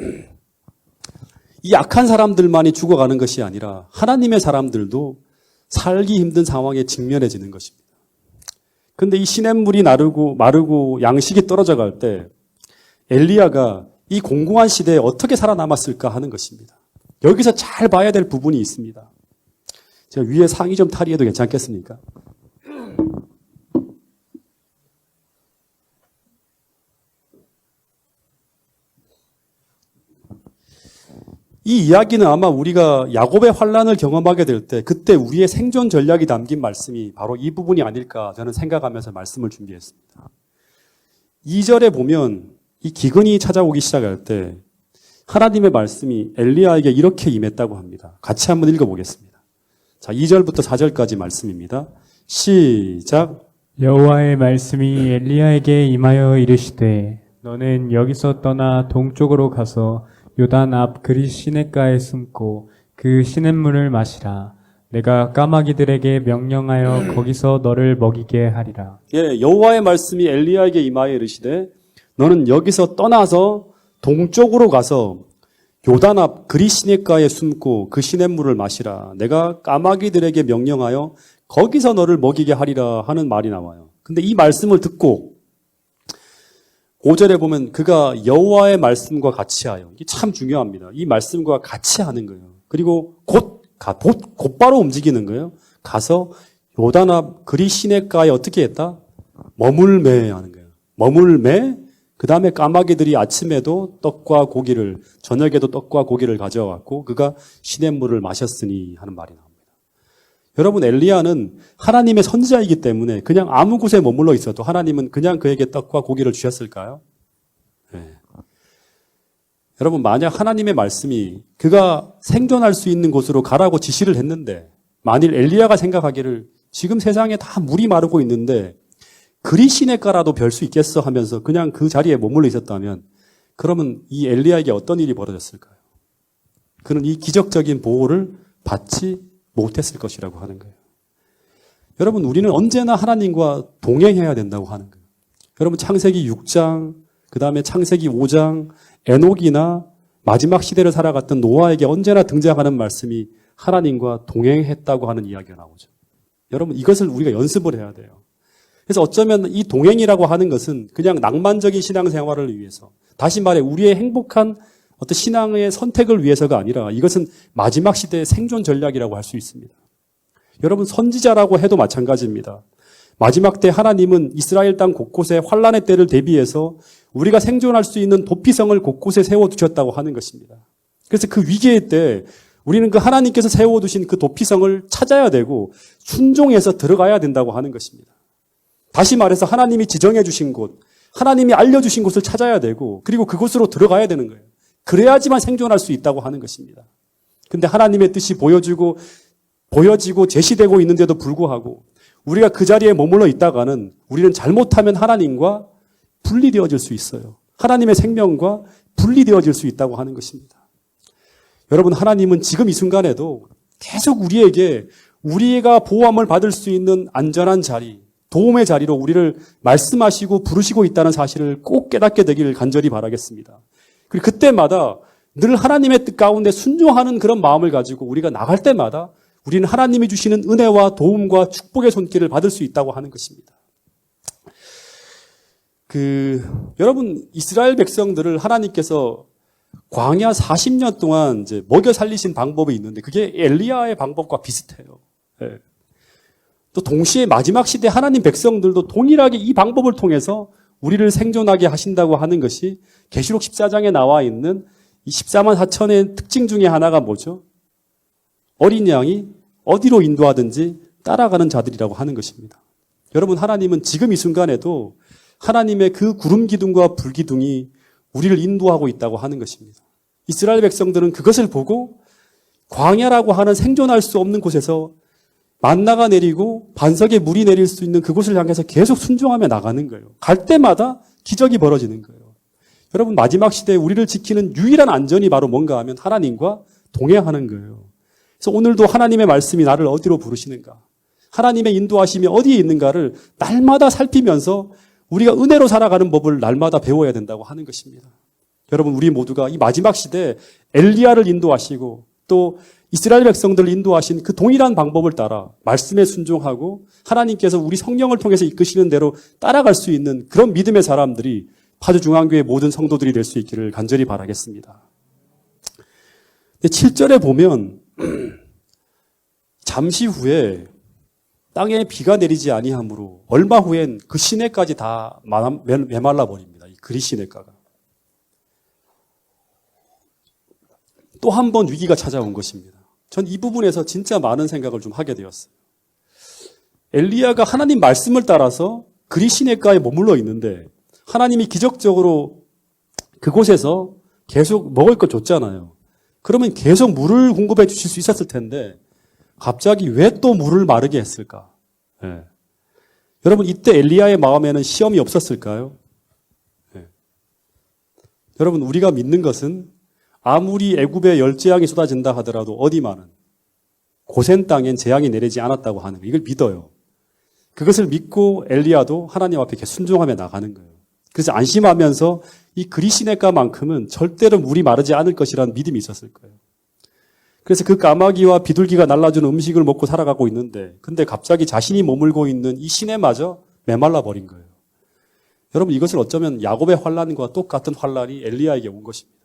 S1: 이 약한 사람들만이 죽어가는 것이 아니라 하나님의 사람들도 살기 힘든 상황에 직면해지는 것입니다. 그런데 이 시냇물이 마르고 양식이 떨어져 갈 때 엘리야가 이 공공한 시대에 어떻게 살아남았을까 하는 것입니다. 여기서 잘 봐야 될 부분이 있습니다. 제가 위에 상의 좀 탈의해도 괜찮겠습니까? 이 이야기는 아마 우리가 야곱의 환란을 경험하게 될 때 그때 우리의 생존 전략이 담긴 말씀이 바로 이 부분이 아닐까 저는 생각하면서 말씀을 준비했습니다. 2절에 보면 이 기근이 찾아오기 시작할 때 하나님의 말씀이 엘리야에게 이렇게 임했다고 합니다. 같이 한번 읽어보겠습니다. 자, 2절부터 4절까지 말씀입니다. 시작.
S2: 여호와의 말씀이 엘리야에게 임하여 이르시되 너는 여기서 떠나 동쪽으로 가서 요단 앞 그리 시냇가에 숨고 그 시냇물을 마시라. 내가 까마귀들에게 명령하여 거기서 너를 먹이게 하리라.
S1: 예, 여호와의 말씀이 엘리야에게 임하여 이르시되 너는 여기서 떠나서 동쪽으로 가서 요단 앞 그리 시냇가에 숨고 그 시냇물을 마시라. 내가 까마귀들에게 명령하여 거기서 너를 먹이게 하리라 하는 말이 나와요. 근데 이 말씀을 듣고 5절에 보면 그가 여호와의 말씀과 같이 하여. 이게 참 중요합니다. 이 말씀과 같이 하는 거예요. 그리고 곧바로 움직이는 거예요. 가서 요단 앞 그리 시냇가에 어떻게 했다? 머물매 하는 거예요. 머물매. 그 다음에 까마귀들이 아침에도 떡과 고기를, 저녁에도 떡과 고기를 가져왔고 그가 시냇물을 마셨으니 하는 말이 나옵니다. 여러분, 엘리야는 하나님의 선지자이기 때문에 그냥 아무 곳에 머물러 있어도 하나님은 그냥 그에게 떡과 고기를 주셨을까요? 네. 여러분, 만약 하나님의 말씀이 그가 생존할 수 있는 곳으로 가라고 지시를 했는데 만일 엘리야가 생각하기를 지금 세상에 다 물이 마르고 있는데 그리 시냇가라도 별 수 있겠어 하면서 그냥 그 자리에 머물러 있었다면 그러면 이 엘리야에게 어떤 일이 벌어졌을까요? 그는 이 기적적인 보호를 받지 못했을 것이라고 하는 거예요. 여러분, 우리는 언제나 하나님과 동행해야 된다고 하는 거예요. 여러분, 창세기 6장, 그 다음에 창세기 5장, 에녹이나 마지막 시대를 살아갔던 노아에게 언제나 등장하는 말씀이 하나님과 동행했다고 하는 이야기가 나오죠. 여러분, 이것을 우리가 연습을 해야 돼요. 그래서 어쩌면 이 동행이라고 하는 것은 그냥 낭만적인 신앙생활을 위해서, 다시 말해 우리의 행복한 어떤 신앙의 선택을 위해서가 아니라 이것은 마지막 시대의 생존 전략이라고 할 수 있습니다. 여러분, 선지자라고 해도 마찬가지입니다. 마지막 때 하나님은 이스라엘 땅 곳곳에 환란의 때를 대비해서 우리가 생존할 수 있는 도피성을 곳곳에 세워두셨다고 하는 것입니다. 그래서 그 위기의 때 우리는 그 하나님께서 세워두신 그 도피성을 찾아야 되고 순종해서 들어가야 된다고 하는 것입니다. 다시 말해서 하나님이 지정해 주신 곳, 하나님이 알려주신 곳을 찾아야 되고 그리고 그곳으로 들어가야 되는 거예요. 그래야지만 생존할 수 있다고 하는 것입니다. 근데 하나님의 뜻이 보여지고 제시되고 있는데도 불구하고 우리가 그 자리에 머물러 있다가는 우리는 잘못하면 하나님과 분리되어질 수 있어요. 하나님의 생명과 분리되어질 수 있다고 하는 것입니다. 여러분, 하나님은 지금 이 순간에도 계속 우리가 보호함을 받을 수 있는 안전한 자리, 도움의 자리로 우리를 말씀하시고 부르시고 있다는 사실을 꼭 깨닫게 되기를 간절히 바라겠습니다. 그리고 그때마다 늘 하나님의 뜻 가운데 순종하는 그런 마음을 가지고 우리가 나갈 때마다 우리는 하나님이 주시는 은혜와 도움과 축복의 손길을 받을 수 있다고 하는 것입니다. 여러분, 이스라엘 백성들을 하나님께서 광야 40년 동안 이제 먹여 살리신 방법이 있는데 그게 엘리야의 방법과 비슷해요. 예. 또 동시에 마지막 시대 하나님 백성들도 동일하게 이 방법을 통해서 우리를 생존하게 하신다고 하는 것이 계시록 14장에 나와 있는 이 14만 4천의 특징 중에 하나가 뭐죠? 어린 양이 어디로 인도하든지 따라가는 자들이라고 하는 것입니다. 여러분, 하나님은 지금 이 순간에도 하나님의 그 구름 기둥과 불 기둥이 우리를 인도하고 있다고 하는 것입니다. 이스라엘 백성들은 그것을 보고 광야라고 하는 생존할 수 없는 곳에서 만나가 내리고 반석에 물이 내릴 수 있는 그곳을 향해서 계속 순종하며 나가는 거예요. 갈 때마다 기적이 벌어지는 거예요. 여러분, 마지막 시대에 우리를 지키는 유일한 안전이 바로 뭔가 하면 하나님과 동행하는 거예요. 그래서 오늘도 하나님의 말씀이 나를 어디로 부르시는가, 하나님의 인도하심이 어디에 있는가를 날마다 살피면서 우리가 은혜로 살아가는 법을 날마다 배워야 된다고 하는 것입니다. 여러분, 우리 모두가 이 마지막 시대에 엘리야를 인도하시고 또 이스라엘 백성들을 인도하신 그 동일한 방법을 따라 말씀에 순종하고 하나님께서 우리 성령을 통해서 이끄시는 대로 따라갈 수 있는 그런 믿음의 사람들이 파주중앙교회 모든 성도들이 될 수 있기를 간절히 바라겠습니다. 7절에 보면 잠시 후에 땅에 비가 내리지 아니하므로 얼마 후엔 그 시내까지 다 메말라 버립니다. 이 그리 시내가가. 또 한 번 위기가 찾아온 것입니다. 전 이 부분에서 진짜 많은 생각을 좀 하게 되었어요. 엘리야가 하나님 말씀을 따라서 그리 시내가에 머물러 있는데 하나님이 기적적으로 그곳에서 계속 먹을 거 줬잖아요. 그러면 계속 물을 공급해 주실 수 있었을 텐데 갑자기 왜 또 물을 마르게 했을까? 네. 여러분, 이때 엘리야의 마음에는 시험이 없었을까요? 네. 여러분, 우리가 믿는 것은 아무리 애굽에 열재앙이 쏟아진다 하더라도 어디만은 고센 땅엔 재앙이 내리지 않았다고 하는 거예요. 이걸 믿어요. 그것을 믿고 엘리야도 하나님 앞에 이렇게 순종하며 나가는 거예요. 그래서 안심하면서 이 그리 시내가만큼은 절대로 물이 마르지 않을 것이라는 믿음이 있었을 거예요. 그래서 그 까마귀와 비둘기가 날라주는 음식을 먹고 살아가고 있는데 근데 갑자기 자신이 머물고 있는 이 시내마저 메말라 버린 거예요. 여러분, 이것을 어쩌면 야곱의 환란과 똑같은 환란이 엘리야에게 온 것입니다.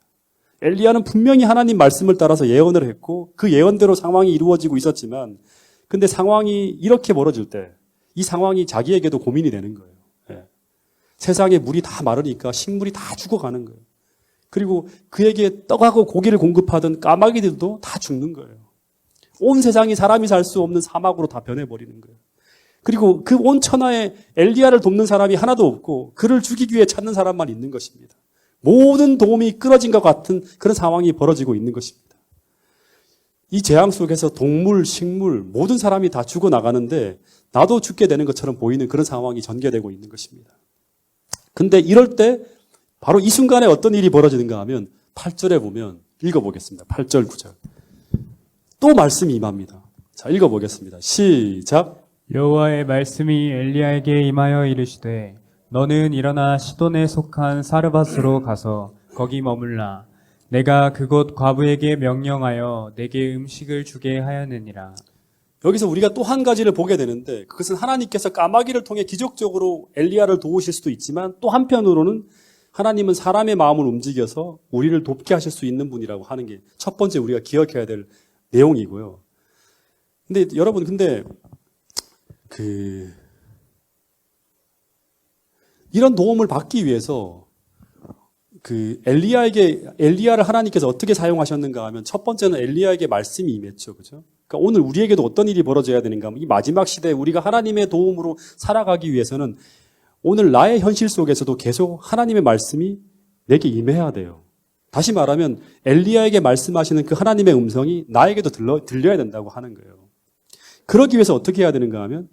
S1: 엘리야는 분명히 하나님 말씀을 따라서 예언을 했고 그 예언대로 상황이 이루어지고 있었지만 근데 상황이 이렇게 벌어질 때 이 상황이 자기에게도 고민이 되는 거예요. 예. 세상에 물이 다 마르니까 식물이 다 죽어가는 거예요. 그리고 그에게 떡하고 고기를 공급하던 까마귀들도 다 죽는 거예요. 온 세상이 사람이 살 수 없는 사막으로 다 변해버리는 거예요. 그리고 그 온 천하에 엘리야를 돕는 사람이 하나도 없고 그를 죽이기 위해 찾는 사람만 있는 것입니다. 모든 도움이 끊어진 것 같은 그런 상황이 벌어지고 있는 것입니다. 이 재앙 속에서 동물, 식물, 모든 사람이 다 죽어나가는데 나도 죽게 되는 것처럼 보이는 그런 상황이 전개되고 있는 것입니다. 근데 이럴 때 바로 이 순간에 어떤 일이 벌어지는가 하면 8절에 보면 읽어보겠습니다. 8절, 9절. 또 말씀이 임합니다. 자, 읽어보겠습니다. 시작.
S2: 여호와의 말씀이 엘리야에게 임하여 이르시되 너는 일어나 시돈에 속한 사르밧으로 가서 거기 머물라. 내가 그곳 과부에게 명령하여 내게 음식을 주게 하였느니라.
S1: 여기서 우리가 또 한 가지를 보게 되는데 그것은 하나님께서 까마귀를 통해 기적적으로 엘리야를 도우실 수도 있지만 또 한편으로는 하나님은 사람의 마음을 움직여서 우리를 돕게 하실 수 있는 분이라고 하는 게 첫 번째 우리가 기억해야 될 내용이고요. 근데 여러분, 이런 도움을 받기 위해서 엘리야를 하나님께서 어떻게 사용하셨는가 하면 첫 번째는 엘리야에게 말씀이 임했죠. 그죠? 그러니까 오늘 우리에게도 어떤 일이 벌어져야 되는가 하면 이 마지막 시대에 우리가 하나님의 도움으로 살아가기 위해서는 오늘 나의 현실 속에서도 계속 하나님의 말씀이 내게 임해야 돼요. 다시 말하면 엘리야에게 말씀하시는 그 하나님의 음성이 나에게도 들려야 된다고 하는 거예요. 그러기 위해서 어떻게 해야 되는가 하면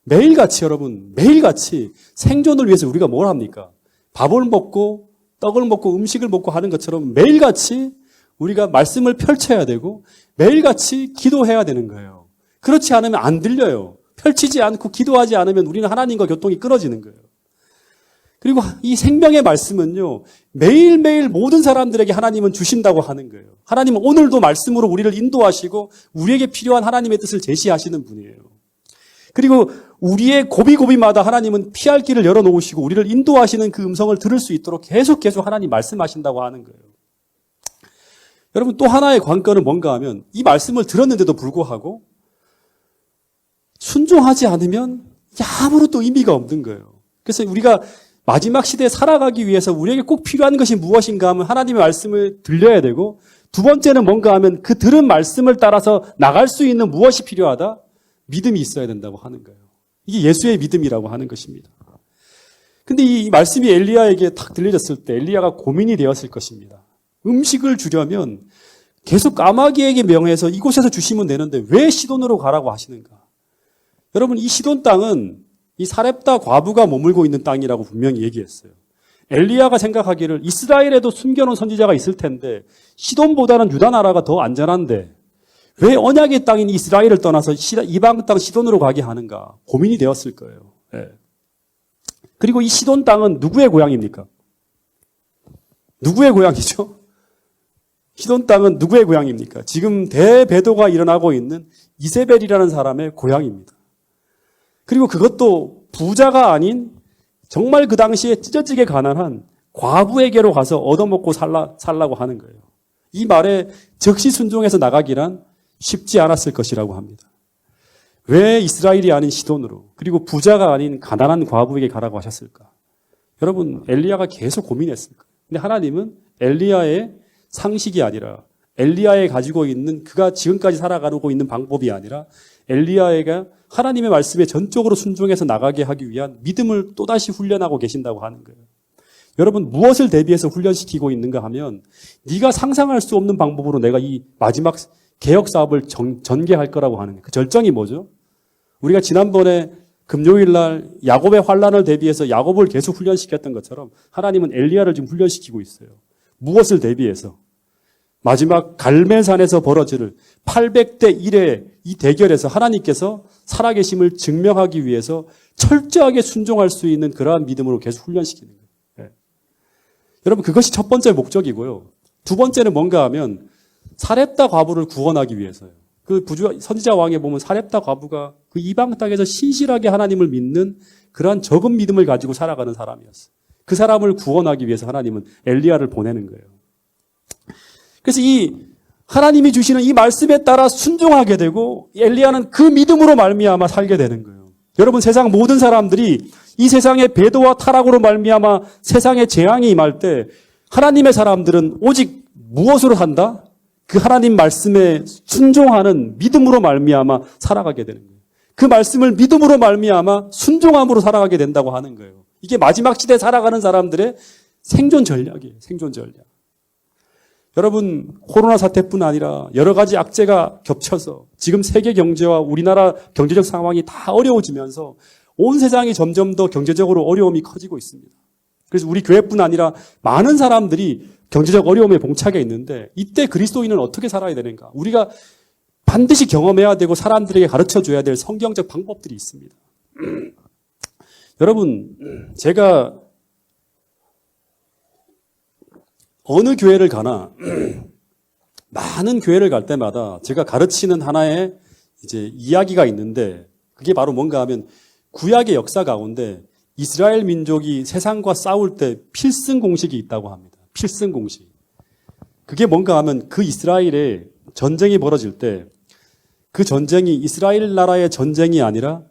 S1: 매일같이 여러분, 매일같이 생존을 위해서 우리가 뭘 합니까? 밥을 먹고 떡을 먹고 음식을 먹고 하는 것처럼 매일같이 우리가 말씀을 펼쳐야 되고 매일같이 기도해야 되는 거예요. 그렇지 않으면 안 들려요. 펼치지 않고 기도하지 않으면 우리는 하나님과 교통이 끊어지는 거예요. 그리고 이 생명의 말씀은요, 매일매일 모든 사람들에게 하나님은 주신다고 하는 거예요. 하나님은 오늘도 말씀으로 우리를 인도하시고 우리에게 필요한 하나님의 뜻을 제시하시는 분이에요. 그리고 우리의 고비고비마다 하나님은 피할 길을 열어놓으시고 우리를 인도하시는 그 음성을 들을 수 있도록 계속 하나님 말씀하신다고 하는 거예요. 여러분, 또 하나의 관건은 뭔가 하면 이 말씀을 들었는데도 불구하고 순종하지 않으면 아무런 또 의미가 없는 거예요. 그래서 우리가 마지막 시대에 살아가기 위해서 우리에게 꼭 필요한 것이 무엇인가 하면 하나님의 말씀을 들려야 되고, 두 번째는 뭔가 하면 그 들은 말씀을 따라서 나갈 수 있는 무엇이 필요하다? 믿음이 있어야 된다고 하는 거예요. 이게 예수의 믿음이라고 하는 것입니다. 근데 이 말씀이 엘리야에게 탁 들려졌을 때 엘리야가 고민이 되었을 것입니다. 음식을 주려면 계속 까마귀에게 명해서 이곳에서 주시면 되는데 왜 시돈으로 가라고 하시는가? 여러분, 이 시돈 땅은 이 사렙다 과부가 머물고 있는 땅이라고 분명히 얘기했어요. 엘리야가 생각하기를 이스라엘에도 숨겨놓은 선지자가 있을 텐데 시돈보다는 유다 나라가 더 안전한데 왜 언약의 땅인 이스라엘을 떠나서 이방 땅 시돈으로 가게 하는가 고민이 되었을 거예요. 네. 그리고 이 시돈 땅은 누구의 고향입니까? 누구의 고향이죠? 시돈 땅은 누구의 고향입니까? 지금 대배도가 일어나고 있는 이세벨이라는 사람의 고향입니다. 그리고 그것도 부자가 아닌 정말 그 당시에 찢어지게 가난한 과부에게로 가서 얻어먹고 살라고 하는 거예요. 이 말에 즉시 순종해서 나가기란 쉽지 않았을 것이라고 합니다. 왜 이스라엘이 아닌 시돈으로, 그리고 부자가 아닌 가난한 과부에게 가라고 하셨을까? 여러분, 엘리야가 계속 고민했을 거예요. 근데 하나님은 엘리야의 상식이 아니라 엘리야에 가지고 있는 그가 지금까지 살아가고 있는 방법이 아니라 엘리야가 하나님의 말씀에 전적으로 순종해서 나가게 하기 위한 믿음을 또다시 훈련하고 계신다고 하는 거예요. 여러분, 무엇을 대비해서 훈련시키고 있는가 하면 네가 상상할 수 없는 방법으로 내가 이 마지막 개혁 사업을 전개할 거라고 하는 거예요. 그 절정이 뭐죠? 우리가 지난번에 금요일 날 야곱의 환란을 대비해서 야곱을 계속 훈련시켰던 것처럼 하나님은 엘리야를 지금 훈련시키고 있어요. 무엇을 대비해서? 마지막 갈멜산에서 벌어질 800대 1의 이 대결에서 하나님께서 살아계심을 증명하기 위해서 철저하게 순종할 수 있는 그러한 믿음으로 계속 훈련시키는 거예요. 네. 여러분, 그것이 첫 번째 목적이고요. 두 번째는 뭔가 하면 사렙다 과부를 구원하기 위해서요. 그 선지자 왕에 보면 사렙다 과부가 그 이방 땅에서 신실하게 하나님을 믿는 그러한 적은 믿음을 가지고 살아가는 사람이었어요. 그 사람을 구원하기 위해서 하나님은 엘리야를 보내는 거예요. 그래서 이 하나님이 주시는 이 말씀에 따라 순종하게 되고 엘리야는 그 믿음으로 말미암아 살게 되는 거예요. 여러분, 세상 모든 사람들이 이 세상의 배도와 타락으로 말미암아 세상의 재앙이 임할 때 하나님의 사람들은 오직 무엇으로 산다? 그 하나님 말씀에 순종하는 믿음으로 말미암아 살아가게 되는 거예요. 그 말씀을 믿음으로 말미암아 순종함으로 살아가게 된다고 하는 거예요. 이게 마지막 시대에 살아가는 사람들의 생존 전략이에요. 생존 전략. 여러분, 코로나 사태뿐 아니라 여러 가지 악재가 겹쳐서 지금 세계 경제와 우리나라 경제적 상황이 다 어려워지면서 온 세상이 점점 더 경제적으로 어려움이 커지고 있습니다. 그래서 우리 교회뿐 아니라 많은 사람들이 경제적 어려움에 봉착해 있는데 이때 그리스도인은 어떻게 살아야 되는가? 우리가 반드시 경험해야 되고 사람들에게 가르쳐줘야 될 성경적 방법들이 있습니다. 여러분, 제가 어느 교회를 가나 많은 교회를 갈 때마다 제가 가르치는 하나의 이제 이야기가 있는데 그게 바로 뭔가 하면 구약의 역사 가운데 이스라엘 민족이 세상과 싸울 때 필승 공식이 있다고 합니다. 필승 공식. 그게 뭔가 하면 그 이스라엘에 전쟁이 벌어질 때 그 전쟁이 이스라엘 나라의 전쟁이 아니라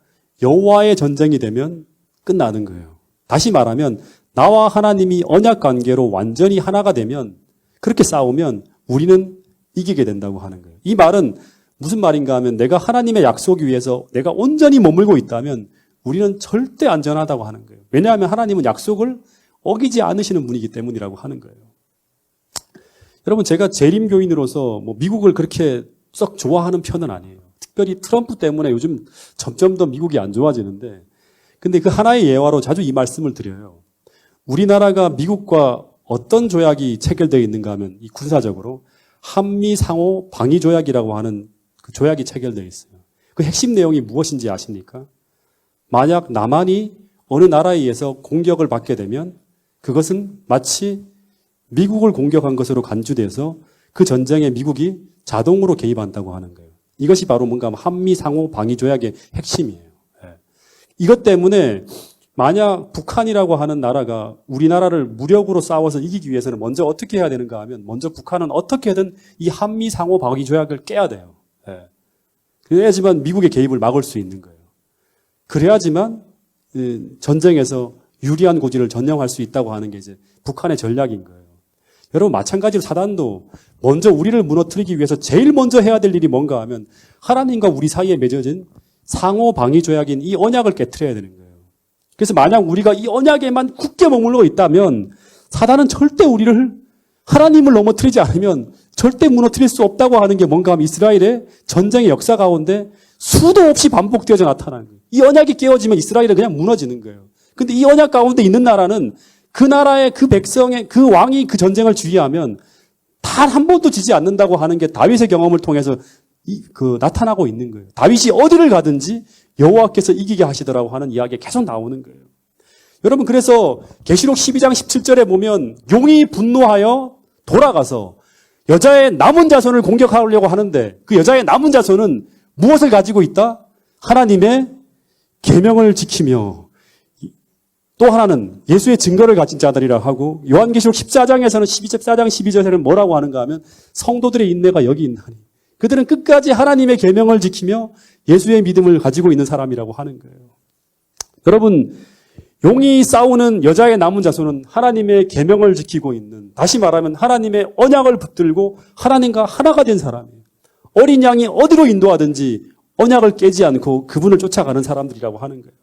S1: 여호와의 전쟁이 되면 끝나는 거예요. 다시 말하면 나와 하나님이 언약 관계로 완전히 하나가 되면 그렇게 싸우면 우리는 이기게 된다고 하는 거예요. 이 말은 무슨 말인가 하면 내가 하나님의 약속 위에서 내가 온전히 머물고 있다면 우리는 절대 안전하다고 하는 거예요. 왜냐하면 하나님은 약속을 어기지 않으시는 분이기 때문이라고 하는 거예요. 여러분 제가 재림교인으로서 뭐 미국을 그렇게 썩 좋아하는 편은 아니에요. 특별히 트럼프 때문에 요즘 점점 더 미국이 안 좋아지는데 근데 그 하나의 예화로 자주 이 말씀을 드려요. 우리나라가 미국과 어떤 조약이 체결되어 있는가 하면 이 군사적으로 한미 상호 방위 조약이라고 하는 그 조약이 체결되어 있어요. 그 핵심 내용이 무엇인지 아십니까? 만약 남한이 어느 나라에 의해서 공격을 받게 되면 그것은 마치 미국을 공격한 것으로 간주돼서 그 전쟁에 미국이 자동으로 개입한다고 하는 거예요. 이것이 바로 뭔가 한미 상호 방위 조약의 핵심이에요. 이것 때문에 만약 북한이라고 하는 나라가 우리나라를 무력으로 싸워서 이기기 위해서는 먼저 어떻게 해야 되는가 하면 먼저 북한은 어떻게든 이 한미 상호 방위 조약을 깨야 돼요. 그래야지만 미국의 개입을 막을 수 있는 거예요. 그래야지만 전쟁에서 유리한 고지를 전념할 수 있다고 하는 게 이제 북한의 전략인 거예요. 여러분 마찬가지로 사단도 먼저 우리를 무너뜨리기 위해서 제일 먼저 해야 될 일이 뭔가 하면 하나님과 우리 사이에 맺어진 상호 방위 조약인 이 언약을 깨트려야 되는 거예요. 그래서 만약 우리가 이 언약에만 굳게 머물러 있다면 사단은 절대 우리를 하나님을 넘어뜨리지 않으면 절대 무너뜨릴 수 없다고 하는 게 뭔가 하면 이스라엘의 전쟁의 역사 가운데 수도 없이 반복되어져 나타나는 거예요. 이 언약이 깨어지면 이스라엘은 그냥 무너지는 거예요. 근데 이 언약 가운데 있는 나라는 그 나라의 그 백성의 그 왕이 그 전쟁을 주의하면 단 한 번도 지지 않는다고 하는 게 다윗의 경험을 통해서 나타나고 있는 거예요. 다윗이 어디를 가든지 여호와께서 이기게 하시더라고 하는 이야기가 계속 나오는 거예요. 여러분 그래서 계시록 12장 17절에 보면 용이 분노하여 돌아가서 여자의 남은 자손을 공격하려고 하는데 그 여자의 남은 자손은 무엇을 가지고 있다? 하나님의 계명을 지키며 또 하나는 예수의 증거를 가진 자들이라 하고 요한계시록 14장에서는 14장 12절에는 뭐라고 하는가 하면 성도들의 인내가 여기 있나니 그들은 끝까지 하나님의 계명을 지키며 예수의 믿음을 가지고 있는 사람이라고 하는 거예요. 여러분 용이 싸우는 여자의 남은 자손은 하나님의 계명을 지키고 있는 다시 말하면 하나님의 언약을 붙들고 하나님과 하나가 된 사람이에요. 어린 양이 어디로 인도하든지 언약을 깨지 않고 그분을 쫓아가는 사람들이라고 하는 거예요.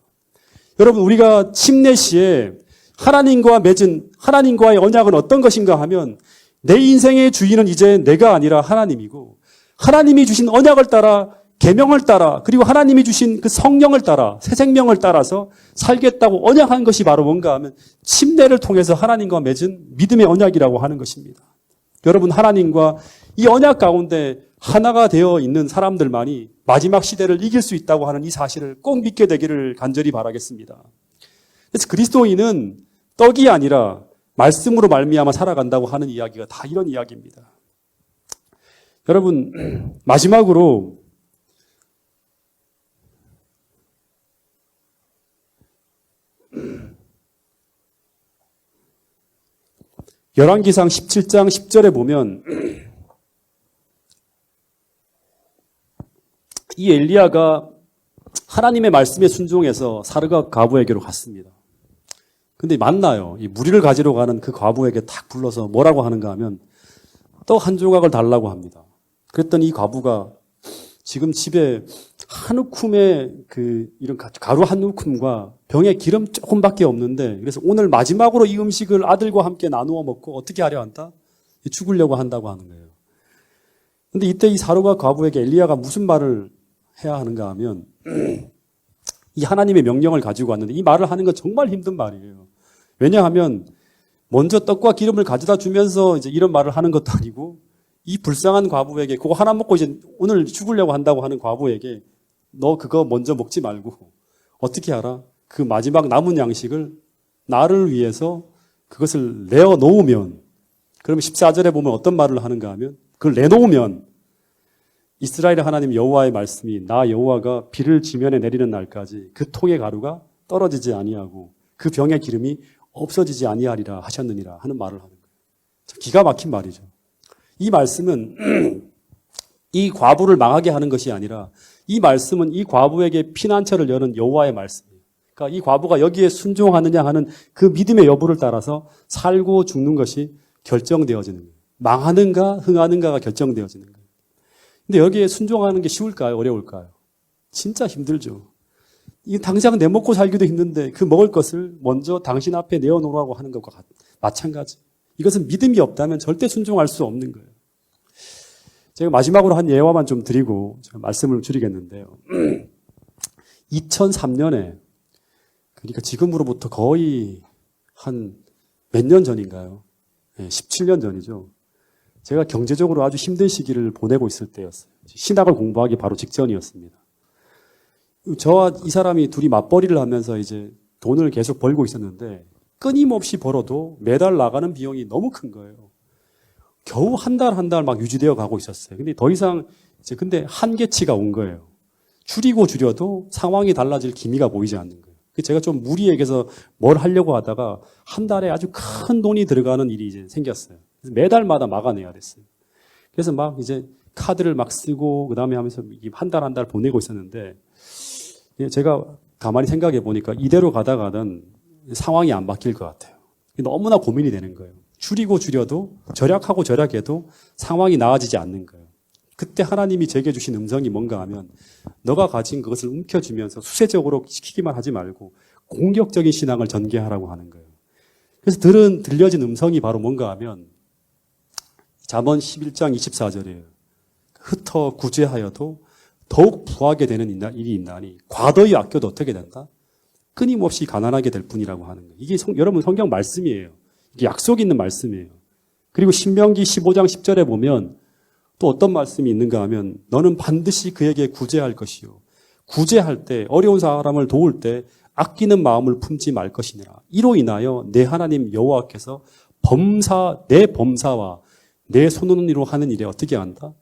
S1: 여러분 우리가 침례 시에 하나님과 맺은 하나님과의 언약은 어떤 것인가 하면 내 인생의 주인은 이제 내가 아니라 하나님이고 하나님이 주신 언약을 따라 계명을 따라 그리고 하나님이 주신 그 성령을 따라 새 생명을 따라서 살겠다고 언약한 것이 바로 뭔가 하면 침례를 통해서 하나님과 맺은 믿음의 언약이라고 하는 것입니다. 여러분 하나님과 이 언약 가운데 하나가 되어 있는 사람들만이 마지막 시대를 이길 수 있다고 하는 이 사실을 꼭 믿게 되기를 간절히 바라겠습니다. 그래서 그리스도인은 떡이 아니라 말씀으로 말미암아 살아간다고 하는 이야기가 다 이런 이야기입니다. 여러분 마지막으로 열왕기상 17장 10절에 보면 이 엘리야가 하나님의 말씀에 순종해서 사르가 과부에게로 갔습니다. 근데 만나요. 이 무리를 가지러 가는 그 과부에게 탁 불러서 뭐라고 하는가 하면 떡 한 조각을 달라고 합니다. 그랬더니 이 과부가 지금 집에 한 우쿰의 이런 가루 한 우쿰과 병에 기름 조금밖에 없는데 그래서 오늘 마지막으로 이 음식을 아들과 함께 나누어 먹고 어떻게 하려 한다? 죽으려고 한다고 하는 거예요. 근데 이때 이 사르가 과부에게 엘리야가 무슨 말을 해야 하는가 하면 이 하나님의 명령을 가지고 왔는데 이 말을 하는 건 정말 힘든 말이에요. 왜냐하면 먼저 떡과 기름을 가져다 주면서 이제 이런 말을 하는 것도 아니고 이 불쌍한 과부에게 그거 하나 먹고 이제 오늘 죽으려고 한다고 하는 과부에게 너 그거 먼저 먹지 말고 어떻게 알아? 그 마지막 남은 양식을 나를 위해서 그것을 내어 놓으면 그러면 14절에 보면 어떤 말을 하는가 하면 그걸 내놓으면 이스라엘의 하나님 여호와의 말씀이 나 여호와가 비를 지면에 내리는 날까지 그 통의 가루가 떨어지지 아니하고 그 병의 기름이 없어지지 아니하리라 하셨느니라 하는 말을 하는 거예요. 기가 막힌 말이죠. 이 말씀은 이 과부를 망하게 하는 것이 아니라 이 말씀은 이 과부에게 피난처를 여는 여호와의 말씀이에요. 그러니까 이 과부가 여기에 순종하느냐 하는 그 믿음의 여부를 따라서 살고 죽는 것이 결정되어지는 거예요. 망하는가 흥하는가가 결정되어지는 거예요. 근데 여기에 순종하는 게 쉬울까요? 어려울까요? 진짜 힘들죠. 이 당장 내 먹고 살기도 힘든데 그 먹을 것을 먼저 당신 앞에 내어놓으라고 하는 것과 마찬가지. 이것은 믿음이 없다면 절대 순종할 수 없는 거예요. 제가 마지막으로 한 예화만 좀 드리고 제가 말씀을 줄이겠는데요. 2003년에 그러니까 지금으로부터 거의 한 몇 년 전인가요? 17년 전이죠. 제가 경제적으로 아주 힘든 시기를 보내고 있을 때였어요. 신학을 공부하기 바로 직전이었습니다. 저와 이 사람이 둘이 맞벌이를 하면서 이제 돈을 계속 벌고 있었는데 끊임없이 벌어도 매달 나가는 비용이 너무 큰 거예요. 겨우 한 달 막 유지되어 가고 있었어요. 근데 더 이상 근데 한계치가 온 거예요. 줄여도 상황이 달라질 기미가 보이지 않는 거예요. 제가 좀 무리해서 뭘 하려고 하다가 한 달에 아주 큰 돈이 들어가는 일이 이제 생겼어요. 그래서 매달마다 막아내야 됐어요. 그래서 막 이제 카드를 막 쓰고 그다음에 하면서 한 달 보내고 있었는데 제가 가만히 생각해 보니까 이대로 가다가는 상황이 안 바뀔 것 같아요. 너무나 고민이 되는 거예요. 줄여도 절약하고 절약해도 상황이 나아지지 않는 거예요. 그때 하나님이 제게 주신 음성이 뭔가 하면 너가 가진 그것을 움켜쥐면서 수세적으로 시키기만 하지 말고 공격적인 신앙을 전개하라고 하는 거예요. 그래서 들려진 음성이 바로 뭔가 하면 잠언 11장 24절이에요. 흩어 구제하여도 더욱 부하게 되는 일이 있나니 과도히 아껴도 어떻게 된다? 끊임없이 가난하게 될 뿐이라고 하는 거예요. 이게 여러분 성경 말씀이에요. 이게 약속 있는 말씀이에요. 그리고 신명기 15장 10절에 보면 또 어떤 말씀이 있는가 하면 너는 반드시 그에게 구제할 것이요. 구제할 때 어려운 사람을 도울 때 아끼는 마음을 품지 말 것이니라. 이로 인하여 내 하나님 여호와께서 내 범사와 내 손으로 하는 일에 어떻게 한다?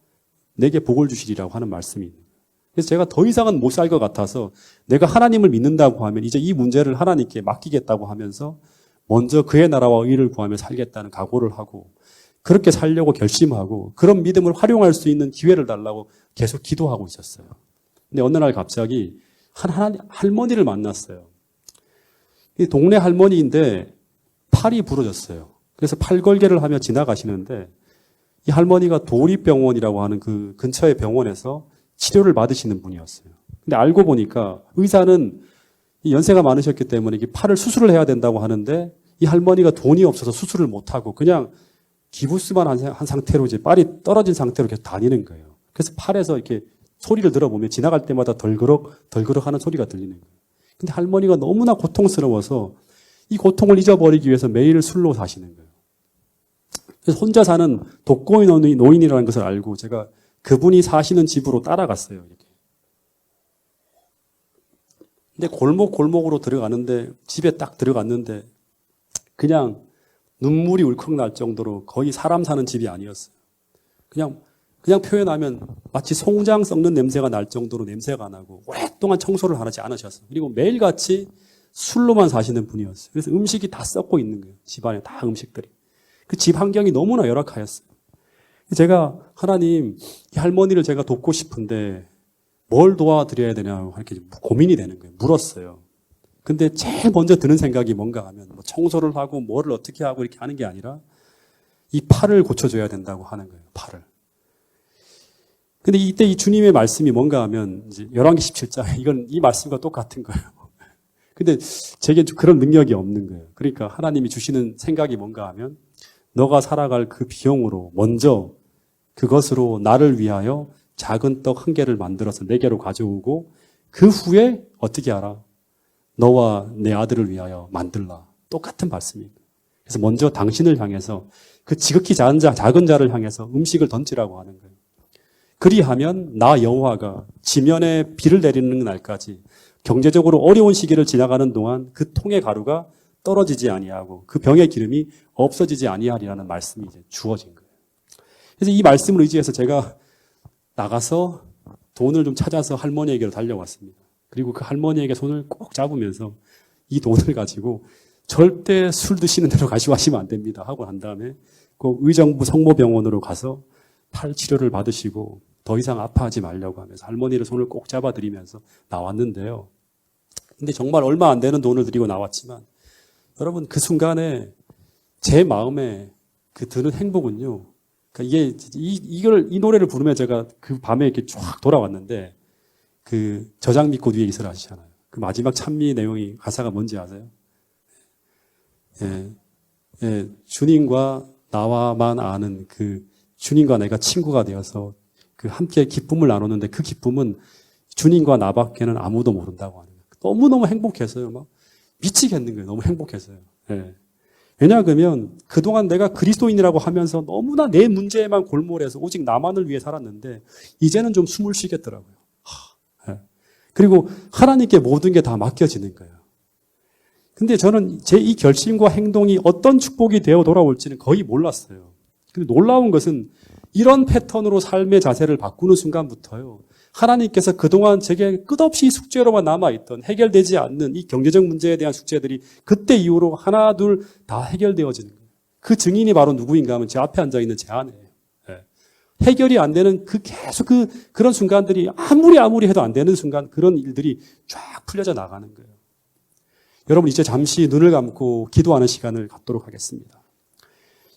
S1: 내게 복을 주시리라고 하는 말씀이 있는 거예요. 그래서 제가 더 이상은 못 살 것 같아서 내가 하나님을 믿는다고 하면 이제 이 문제를 하나님께 맡기겠다고 하면서 먼저 그의 나라와 의를 구하며 살겠다는 각오를 하고 그렇게 살려고 결심하고 그런 믿음을 활용할 수 있는 기회를 달라고 계속 기도하고 있었어요. 근데 어느 날 갑자기 한 할머니를 만났어요. 이 동네 할머니인데 팔이 부러졌어요. 그래서 팔걸개를 하며 지나가시는데 이 할머니가 도립병원이라고 하는 그 근처의 병원에서 치료를 받으시는 분이었어요. 근데 알고 보니까 의사는 연세가 많으셨기 때문에 팔을 수술을 해야 된다고 하는데 이 할머니가 돈이 없어서 수술을 못하고 그냥 기부스만 한 상태로 이제 빨이 떨어진 상태로 계속 다니는 거예요. 그래서 팔에서 이렇게 소리를 들어보면 지나갈 때마다 덜그럭 하는 소리가 들리는 거예요. 근데 할머니가 너무나 고통스러워서 이 고통을 잊어버리기 위해서 매일 술로 사시는 거예요. 그래서 혼자 사는 독거인 노인이라는 것을 알고 제가 그분이 사시는 집으로 따라갔어요. 이렇게. 근데 골목으로 들어가는데 집에 딱 들어갔는데 그냥 눈물이 울컥 날 정도로 거의 사람 사는 집이 아니었어요. 그냥 표현하면 마치 송장 썩는 냄새가 날 정도로 냄새가 나고 오랫동안 청소를 하지 않으셨어요. 그리고 매일같이 술로만 사시는 분이었어요. 그래서 음식이 다 썩고 있는 거예요. 집안에 다 음식들이. 그 집 환경이 너무나 열악하였어요. 제가 하나님 이 할머니를 제가 돕고 싶은데 뭘 도와드려야 되냐 이렇게 고민이 되는 거예요. 물었어요. 근데 제일 먼저 드는 생각이 뭔가 하면 뭐 청소를 하고 뭐를 어떻게 하고 이렇게 하는 게 아니라 이 팔을 고쳐줘야 된다고 하는 거예요. 팔을. 근데 이때 이 주님의 말씀이 뭔가 하면 이제 열왕기 17장 이 말씀과 똑같은 거예요. 근데 제게 그런 능력이 없는 거예요. 그러니까 하나님이 주시는 생각이 뭔가 하면 너가 살아갈 그 비용으로 먼저 그것으로 나를 위하여 작은 떡 한 개를 만들어서 내게로 가져오고 그 후에 어떻게 하라? 너와 내 아들을 위하여 만들라. 똑같은 말씀입니다. 그래서 먼저 당신을 향해서 그 지극히 작은 자를 향해서 음식을 던지라고 하는 거예요. 그리하면 나 여호와가 지면에 비를 내리는 날까지 경제적으로 어려운 시기를 지나가는 동안 그 통의 가루가 떨어지지 아니하고 그 병의 기름이 없어지지 아니하리라는 말씀이 이제 주어진 거예요. 그래서 이 말씀을 의지해서 제가 나가서 돈을 좀 찾아서 할머니에게로 달려왔습니다. 그리고 그 할머니에게 손을 꼭 잡으면서 이 돈을 가지고 절대 술 드시는 대로 가시고 하시면 안 됩니다. 하고 난 다음에 꼭 의정부 성모병원으로 가서 팔 치료를 받으시고 더 이상 아파하지 말려고 하면서 할머니를 손을 꼭 잡아드리면서 나왔는데요. 근데 정말 얼마 안 되는 돈을 들이고 나왔지만 여러분 그 순간에 제 마음에 그 드는 행복은요. 그러니까 이 노래를 부르면 제가 그 밤에 이렇게 쫙 돌아왔는데 그 저장 믿고 뒤에 있으라 하시잖아요. 그 마지막 찬미 내용이 가사가 뭔지 아세요? 주님과 나와만 아는 그 주님과 내가 친구가 되어서 그 함께 기쁨을 나누는데 그 기쁨은 주님과 나밖에는 아무도 모른다고 하는 거예요. 너무너무 행복해서요. 막 미치겠는 거예요. 너무 행복해서요. 예. 왜냐하면 그동안 내가 그리스도인이라고 하면서 너무나 내 문제에만 골몰해서 오직 나만을 위해 살았는데 이제는 좀 숨을 쉬겠더라고요. 예. 그리고 하나님께 모든 게 다 맡겨지는 거예요. 근데 저는 제 이 결심과 행동이 어떤 축복이 되어 돌아올지는 거의 몰랐어요. 근데 놀라운 것은 이런 패턴으로 삶의 자세를 바꾸는 순간부터요. 하나님께서 그동안 제게 끝없이 숙제로만 남아있던 해결되지 않는 이 경제적 문제에 대한 숙제들이 그때 이후로 하나 둘 다 해결되어지는 거예요. 그 증인이 바로 누구인가 하면 제 앞에 앉아있는 제 아내예요. 예. 해결이 안 되는 계속 그런 순간들이 아무리 해도 안 되는 순간 그런 일들이 쫙 풀려져 나가는 거예요. 여러분 이제 잠시 눈을 감고 기도하는 시간을 갖도록 하겠습니다.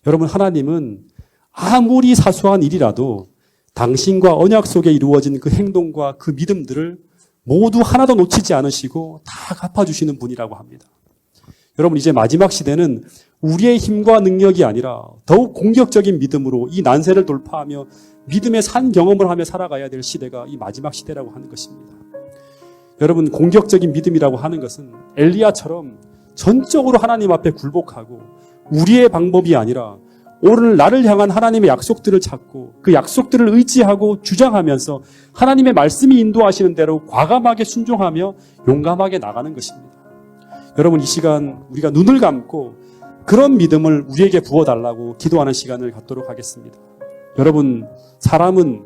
S1: 여러분 하나님은 아무리 사소한 일이라도 당신과 언약 속에 이루어진 그 행동과 그 믿음들을 모두 하나도 놓치지 않으시고 다 갚아주시는 분이라고 합니다. 여러분 이제 마지막 시대는 우리의 힘과 능력이 아니라 더욱 공격적인 믿음으로 이 난세를 돌파하며 믿음의 산 경험을 하며 살아가야 될 시대가 이 마지막 시대라고 하는 것입니다. 여러분 공격적인 믿음이라고 하는 것은 엘리야처럼 전적으로 하나님 앞에 굴복하고 우리의 방법이 아니라 오늘 나를 향한 하나님의 약속들을 찾고 그 약속들을 의지하고 주장하면서 하나님의 말씀이 인도하시는 대로 과감하게 순종하며 용감하게 나가는 것입니다. 여러분 이 시간 우리가 눈을 감고 그런 믿음을 우리에게 부어달라고 기도하는 시간을 갖도록 하겠습니다. 여러분 사람은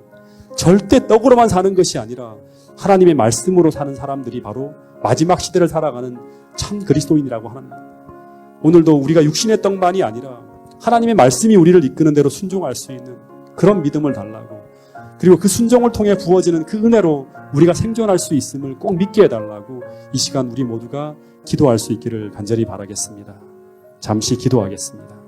S1: 절대 떡으로만 사는 것이 아니라 하나님의 말씀으로 사는 사람들이 바로 마지막 시대를 살아가는 참 그리스도인이라고 합니다. 오늘도 우리가 육신의 떡만이 아니라 하나님의 말씀이 우리를 이끄는 대로 순종할 수 있는 그런 믿음을 달라고 그리고 그 순종을 통해 부어지는 그 은혜로 우리가 생존할 수 있음을 꼭 믿게 해달라고 이 시간 우리 모두가 기도할 수 있기를 간절히 바라겠습니다. 잠시 기도하겠습니다.